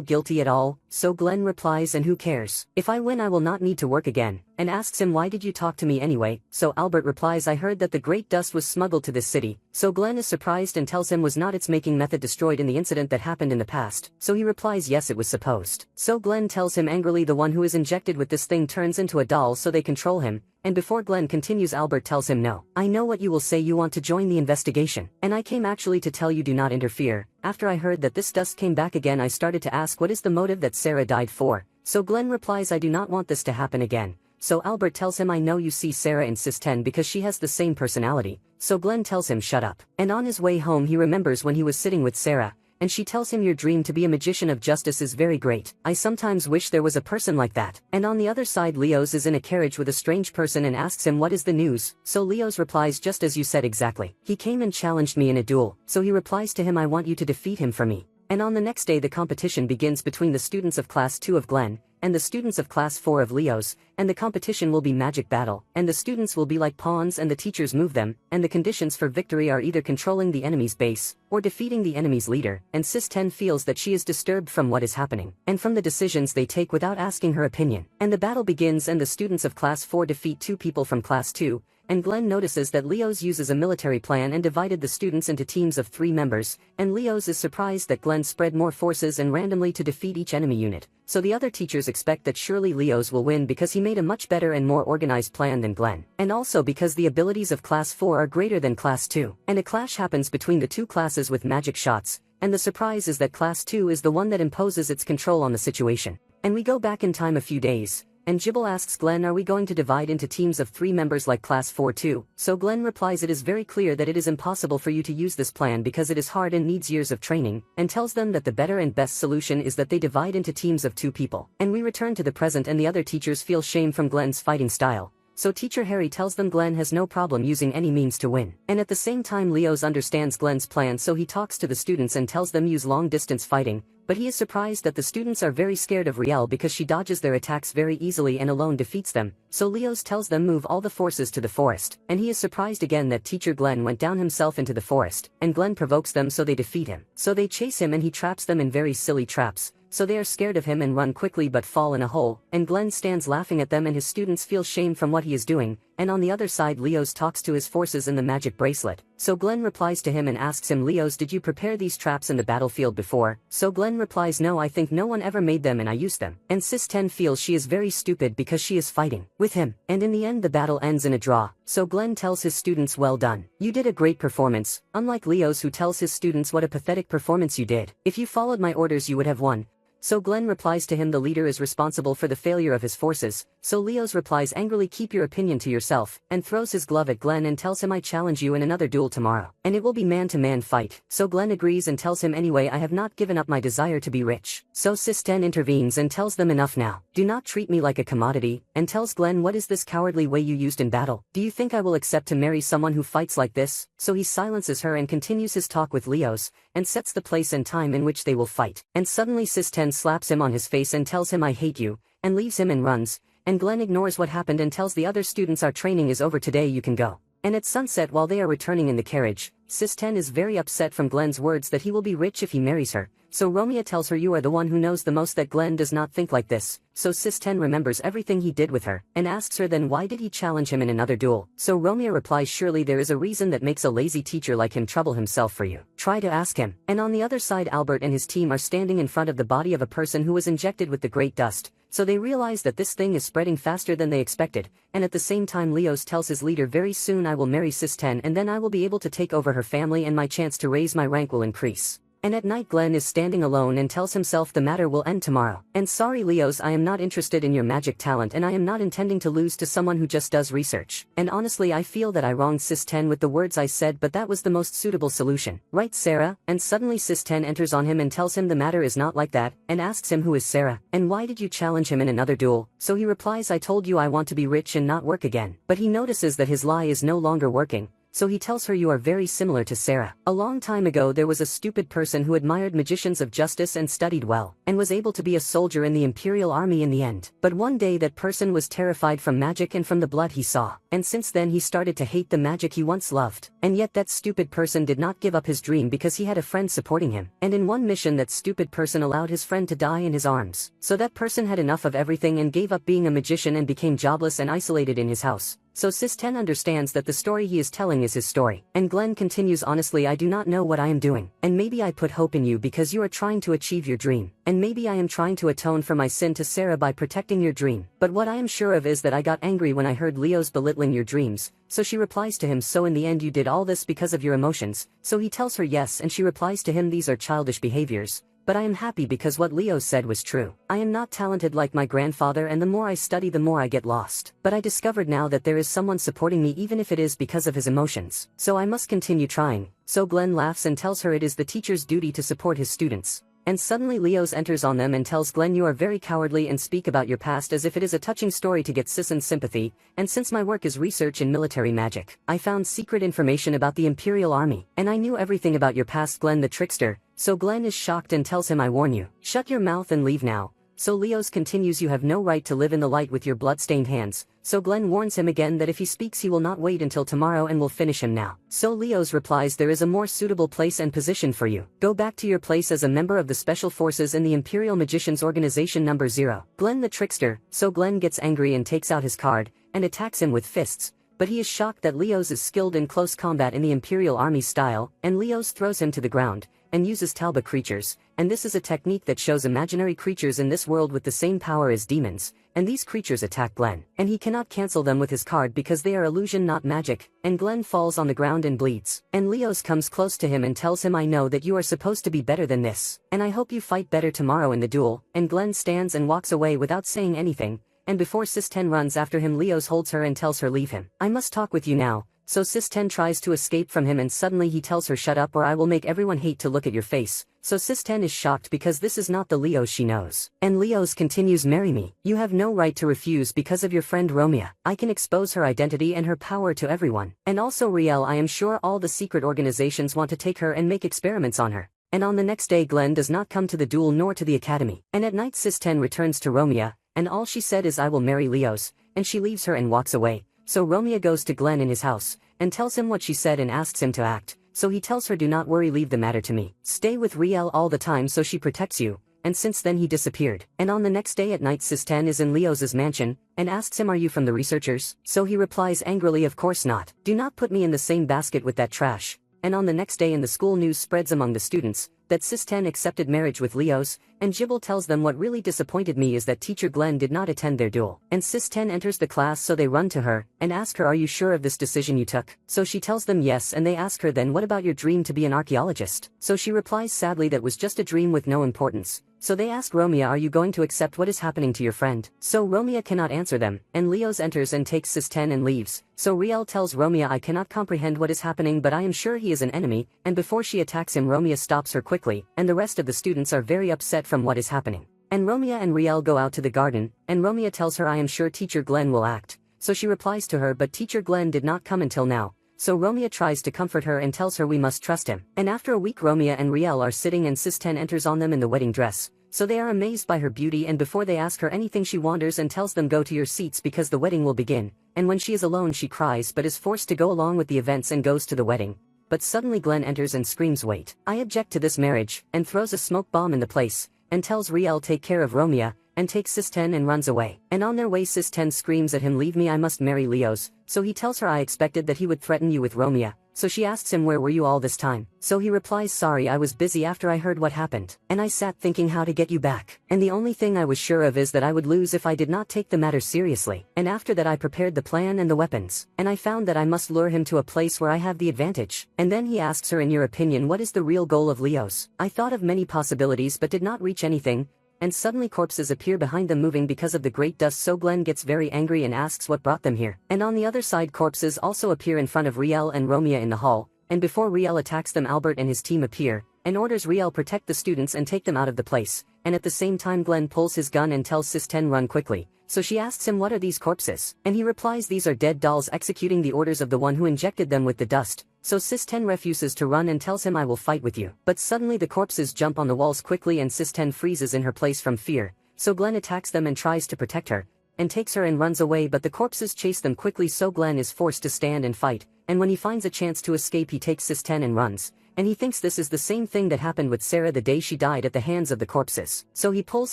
guilty at all. So Glenn replies and who cares? If I win I will not need to work again, and asks him why did you talk to me anyway? So Albert replies I heard that the great dust was smuggled to this city. So Glenn is surprised and tells him was not its making method destroyed in the incident that happened in the past? So he replies yes it was supposed. So Glenn tells him angrily the one who is injected with this thing turns into a doll so they control him. And before Glenn continues Albert tells him no. I know what you will say, you want to join the investigation. And I came actually to tell you do not interfere. After I heard that this dust came back again I started to ask what is the motive that Sarah died for. So Glenn replies I do not want this to happen again. So Albert tells him I know you see Sarah in Sis 10 because she has the same personality. So Glenn tells him shut up. And on his way home he remembers when he was sitting with Sarah. And she tells him your dream to be a magician of justice is very great. I sometimes wish there was a person like that. And on the other side Leos is in a carriage with a strange person and asks him what is the news. So Leos replies just as you said exactly. He came and challenged me in a duel. So he replies to him I want you to defeat him for me. And on the next day the competition begins between the students of class 2 of Glenn and the students of class 4 of Leos, and the competition will be magic battle, and the students will be like pawns and the teachers move them, and the conditions for victory are either controlling the enemy's base, or defeating the enemy's leader, and Sis 10 feels that she is disturbed from what is happening, and from the decisions they take without asking her opinion. And the battle begins and the students of class 4 defeat 2 people from class 2, and Glenn notices that Leos uses a military plan and divided the students into teams of 3 members, and Leos is surprised that Glenn spread more forces and randomly to defeat each enemy unit. So the other teachers expect that surely Leos will win because he made a much better and more organized plan than Glenn, and also because the abilities of class 4 are greater than class 2. And a clash happens between the 2 classes with magic shots, and the surprise is that class 2 is the one that imposes its control on the situation. And we go back in time a few days. And Jibble asks Glenn are we going to divide into teams of 3 members like class 4 too? So Glenn replies it is very clear that it is impossible for you to use this plan because it is hard and needs years of training, and tells them that the better and best solution is that they divide into teams of 2 people. And we return to the present and the other teachers feel shame from Glenn's fighting style. So Teacher Harry tells them Glenn has no problem using any means to win. And at the same time Leos understands Glenn's plan so he talks to the students and tells them use long distance fighting, but he is surprised that the students are very scared of Riel because she dodges their attacks very easily and alone defeats them. So Leos tells them move all the forces to the forest, and he is surprised again that Teacher Glenn went down himself into the forest, and Glenn provokes them so they defeat him. So they chase him and he traps them in very silly traps. So they are scared of him and run quickly but fall in a hole, and Glenn stands laughing at them and his students feel shame from what he is doing, and on the other side Leos talks to his forces in the magic bracelet. So Glenn replies to him and asks him Leos did you prepare these traps in the battlefield before? So Glenn replies no I think no one ever made them and I used them. And Sis 10 feels she is very stupid because she is fighting with him, and in the end the battle ends in a draw. So Glenn tells his students well done. You did a great performance, unlike Leos who tells his students what a pathetic performance you did. If you followed my orders you would have won. So Glenn replies to him the leader is responsible for the failure of his forces, So Leos replies angrily, keep your opinion to yourself, and throws his glove at Glenn and tells him, I challenge you in another duel tomorrow. And it will be man-to-man fight. So Glenn agrees and tells him, anyway, I have not given up my desire to be rich. So Sis-10 intervenes and tells them, enough now. Do not treat me like a commodity, and tells Glenn, what is this cowardly way you used in battle? Do you think I will accept to marry someone who fights like this? So he silences her and continues his talk with Leos, and sets the place and time in which they will fight. And suddenly Sis-10 slaps him on his face and tells him, I hate you, and leaves him and runs, and Glenn ignores what happened and tells the other students, our training is over today, you can go. And at sunset, while they are returning in the carriage, Sis-10 is very upset from Glenn's words that he will be rich if he marries her. So Romeo tells her, you are the one who knows the most, that Glenn does not think like this. So Sis-10 remembers everything he did with her, and asks her, then why did he challenge him in another duel? So Romeo replies, surely there is a reason that makes a lazy teacher like him trouble himself for you. Try to ask him. And on the other side, Albert and his team are standing in front of the body of a person who was injected with the great dust. So they realize that this thing is spreading faster than they expected, and at the same time Leos tells his leader, very soon I will marry Sis-10 and then I will be able to take over her family and my chance to raise my rank will increase. And at night Glenn is standing alone and tells himself the matter will end tomorrow. And sorry Leos, I am not interested in your magic talent and I am not intending to lose to someone who just does research. And honestly I feel that I wronged Sis-10 with the words I said, but that was the most suitable solution. Right, Sarah? And suddenly Sis-10 enters on him and tells him the matter is not like that, and asks him, who is Sarah? And why did you challenge him in another duel? So he replies, I told you I want to be rich and not work again. But he notices that his lie is no longer working. So he tells her, you are very similar to Sarah. A long time ago there was a stupid person who admired magicians of justice and studied well, and was able to be a soldier in the Imperial Army in the end. But one day that person was terrified from magic and from the blood he saw, and since then he started to hate the magic he once loved. And yet that stupid person did not give up his dream because he had a friend supporting him. And in one mission that stupid person allowed his friend to die in his arms. So that person had enough of everything and gave up being a magician and became jobless and isolated in his house. So Sis-10 understands that the story he is telling is his story. And Glenn continues, honestly I do not know what I am doing. And maybe I put hope in you because you are trying to achieve your dream. And maybe I am trying to atone for my sin to Sarah by protecting your dream. But what I am sure of is that I got angry when I heard Leo's belittling your dreams. So she replies to him, so in the end you did all this because of your emotions? So he tells her yes, and she replies to him, these are childish behaviors. But I am happy because what Leo said was true. I am not talented like my grandfather, and the more I study the more I get lost. But I discovered now that there is someone supporting me even if it is because of his emotions. So I must continue trying. So Glenn laughs and tells her it is the teacher's duty to support his students. And suddenly Leos enters on them and tells Glenn, you are very cowardly and speak about your past as if it is a touching story to get Sis-10's sympathy, and since my work is research in military magic, I found secret information about the Imperial Army, and I knew everything about your past, Glenn the trickster. So Glenn is shocked and tells him, I warn you, shut your mouth and leave now. So Leos continues, you have no right to live in the light with your blood-stained hands. So Glenn warns him again that if he speaks he will not wait until tomorrow and will finish him now. So Leos replies, there is a more suitable place and position for you. Go back to your place as a member of the Special Forces in the Imperial Magicians Organization number 0. Glenn the trickster. So Glenn gets angry and takes out his card, and attacks him with fists. But he is shocked that Leos is skilled in close combat in the Imperial Army style, and Leos throws him to the ground, and uses Talba creatures, and this is a technique that shows imaginary creatures in this world with the same power as demons, and these creatures attack Glenn, and he cannot cancel them with his card because they are illusion not magic, and Glenn falls on the ground and bleeds. And Leos comes close to him and tells him, I know that you are supposed to be better than this, and I hope you fight better tomorrow in the duel, and Glenn stands and walks away without saying anything, and before Sis-10 runs after him Leos holds her and tells her, leave him. I must talk with you now. So Sis-10 tries to escape from him and suddenly he tells her, shut up or I will make everyone hate to look at your face. So Sis-10 is shocked because this is not the Leos she knows. And Leos continues, marry me. You have no right to refuse because of your friend Romeo. I can expose her identity and her power to everyone. And also Riel, I am sure all the secret organizations want to take her and make experiments on her. And on the next day Glenn does not come to the duel nor to the academy. And at night Sis-10 returns to Romeo, and all she said is I will marry Leos, and she leaves her and walks away. So Romeo goes to Glenn in his house, and tells him what she said and asks him to act. So he tells her, do not worry, leave the matter to me. Stay with Riel all the time so she protects you. And since then he disappeared. And on the next day at night Sis-10 is in Leos's mansion, and asks him, are you from the researchers? So he replies angrily, of course not. Do not put me in the same basket with that trash. And on the next day in the school news spreads among the students, that Sis-10 accepted marriage with Leos, and Jibble tells them what really disappointed me is that teacher Glenn did not attend their duel. And Sis-10 enters the class so they run to her, and ask her, are you sure of this decision you took? So she tells them yes, and they ask her, then what about your dream to be an archaeologist? So she replies sadly, that was just a dream with no importance. So they ask Romeo, are you going to accept what is happening to your friend? So Romeo cannot answer them, and Leos enters and takes Sis-10 and leaves. So Riel tells Romeo, I cannot comprehend what is happening, but I am sure he is an enemy, and before she attacks him Romeo stops her quickly, and the rest of the students are very upset from what is happening. And Romeo and Riel go out to the garden, and Romeo tells her, I am sure Teacher Glenn will act. So she replies to her, but Teacher Glenn did not come until now. So Romeo tries to comfort her and tells her we must trust him. And after a week Romeo and Riel are sitting and Sis-10 enters on them in the wedding dress. So they are amazed by her beauty, and before they ask her anything she wanders and tells them go to your seats because the wedding will begin. And when she is alone she cries but is forced to go along with the events and goes to the wedding. But suddenly Glenn enters and screams, wait, I object to this marriage, and throws a smoke bomb in the place, and tells Riel take care of Romeo, and takes Sis-10 and runs away. And on their way Sis-10 screams at him, leave me, I must marry Leos. So he tells her, I expected that he would threaten you with Romeo. So she asks him, where were you all this time? So he replies, sorry, I was busy after I heard what happened, and I sat thinking how to get you back. And the only thing I was sure of is that I would lose if I did not take the matter seriously. And after that I prepared the plan and the weapons, and I found that I must lure him to a place where I have the advantage. And then he asks her, in your opinion, what is the real goal of Leos? I thought of many possibilities but did not reach anything. And suddenly corpses appear behind them moving because of the great dust, so Glenn gets very angry and asks what brought them here. And on the other side corpses also appear in front of Riel and Romeo in the hall, and before Riel attacks them Albert and his team appear, and orders Riel protect the students and take them out of the place, and at the same time Glenn pulls his gun and tells Sis-10 run quickly. So she asks him, what are these corpses? And he replies, these are dead dolls executing the orders of the one who injected them with the dust. So Sis-10 refuses to run and tells him, I will fight with you. But suddenly the corpses jump on the walls quickly and Sis-10 freezes in her place from fear. So Glenn attacks them and tries to protect her, and takes her and runs away, but the corpses chase them quickly, so Glenn is forced to stand and fight, and when he finds a chance to escape he takes Sis-10 and runs. And he thinks this is the same thing that happened with Sarah the day she died at the hands of the corpses. So he pulls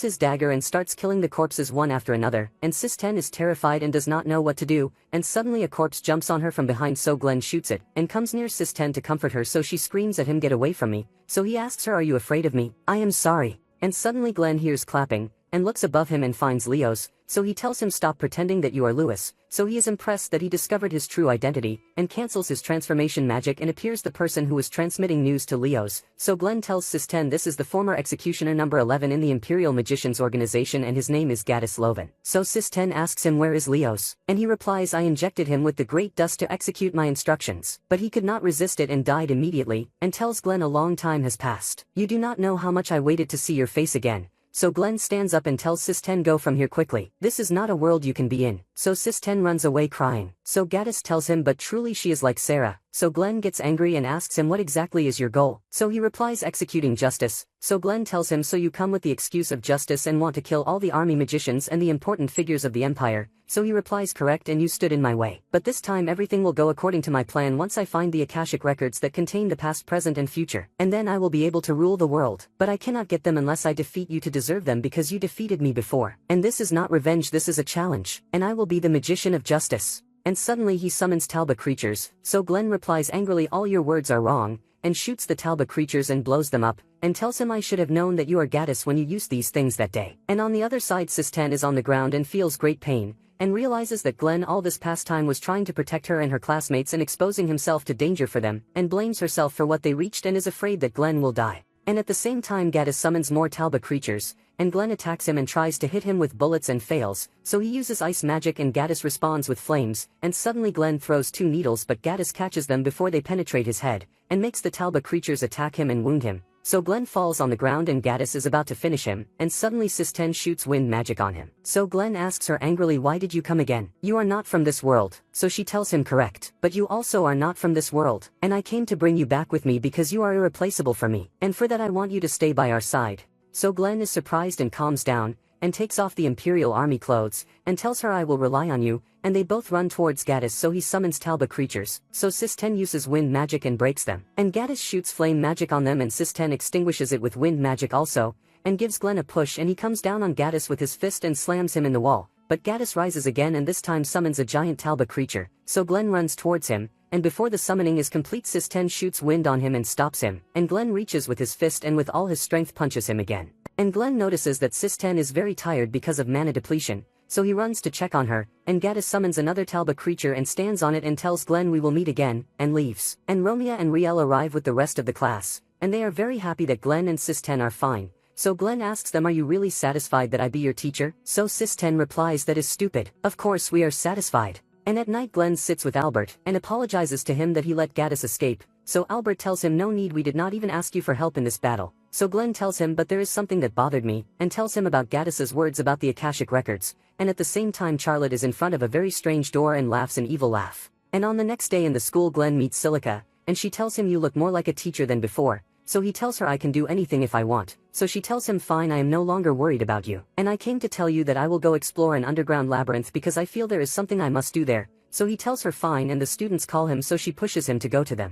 his dagger and starts killing the corpses one after another, and Sis-10 is terrified and does not know what to do, and suddenly a corpse jumps on her from behind, so Glenn shoots it, and comes near Sis-10 to comfort her, so she screams at him, get away from me. So he asks her, are you afraid of me? I am sorry. And suddenly Glenn hears clapping, and looks above him and finds Leos, so he tells him, stop pretending that you are Lewis. So he is impressed that he discovered his true identity, and cancels his transformation magic and appears the person who was transmitting news to Leos. So Glenn tells Sis-10 this is the former executioner number 11 in the Imperial Magicians organization and his name is Gaddis Loven. So Sis-10 asks him, where is Leos? And he replies, I injected him with the great dust to execute my instructions. But he could not resist it and died immediately, and tells Glenn, a long time has passed. You do not know how much I waited to see your face again. So Glenn stands up and tells Sis-10, go from here quickly. This is not a world you can be in. So Sis-10 runs away crying. So Gaddis tells him, but truly she is like Sarah. So Glenn gets angry and asks him, what exactly is your goal? So he replies, executing justice. So Glenn tells him, so you come with the excuse of justice and want to kill all the army magicians and the important figures of the empire. So he replies, correct, and you stood in my way. But this time everything will go according to my plan once I find the Akashic records that contain the past, present and future. And then I will be able to rule the world. But I cannot get them unless I defeat you to deserve them, because you defeated me before. And this is not revenge, this is a challenge. And I will be the magician of justice. And suddenly he summons Talba creatures, so Glenn replies angrily, all your words are wrong, and shoots the Talba creatures and blows them up, and tells him, I should have known that you are Gaddis when you used these things that day. And on the other side Sis-10 is on the ground and feels great pain, and realizes that Glenn all this past time was trying to protect her and her classmates and exposing himself to danger for them, and blames herself for what they reached and is afraid that Glenn will die. And at the same time Gaddis summons more Talba creatures, and Glenn attacks him and tries to hit him with bullets and fails, so he uses ice magic and Gaddis responds with flames, and suddenly Glenn throws 2 needles but Gaddis catches them before they penetrate his head, and makes the Talba creatures attack him and wound him. So Glenn falls on the ground and Gaddis is about to finish him, and suddenly Sis-10 shoots wind magic on him. So Glenn asks her angrily, why did you come again? You are not from this world. So she tells him, correct. But you also are not from this world, and I came to bring you back with me because you are irreplaceable for me, and for that I want you to stay by our side. So Glenn is surprised and calms down, and takes off the Imperial Army clothes, and tells her, I will rely on you, and they both run towards Gaddis, so he summons Talba creatures. So Sis-10 uses wind magic and breaks them, and Gaddis shoots flame magic on them and Sis-10 extinguishes it with wind magic also, and gives Glenn a push and he comes down on Gaddis with his fist and slams him in the wall. But Gaddis rises again and this time summons a giant Talba creature, so Glenn runs towards him, and before the summoning is complete Sis-10 shoots wind on him and stops him, and Glenn reaches with his fist and with all his strength punches him again. And Glenn notices that Sis-10 is very tired because of mana depletion, so he runs to check on her, and Gaddis summons another Talba creature and stands on it and tells Glenn we will meet again, and leaves. And Romeo and Riel arrive with the rest of the class, and they are very happy that Glenn and Sis-10 are fine, So Glenn asks them, are you really satisfied that I be your teacher? So Sis 10 replies, that is stupid. Of course we are satisfied. And at night Glenn sits with Albert and apologizes to him that he let Gaddis escape. So Albert tells him, no need, we did not even ask you for help in this battle. So Glenn tells him, but there is something that bothered me, and tells him about Gaddis's words about the Akashic records. And at the same time Charlotte is in front of a very strange door and laughs an evil laugh. And on the next day in the school Glenn meets Silica, and she tells him, you look more like a teacher than before. So he tells her, I can do anything if I want. So she tells him, fine, I am no longer worried about you. And I came to tell you that I will go explore an underground labyrinth because I feel there is something I must do there. So he tells her fine, and the students call him, so she pushes him to go to them.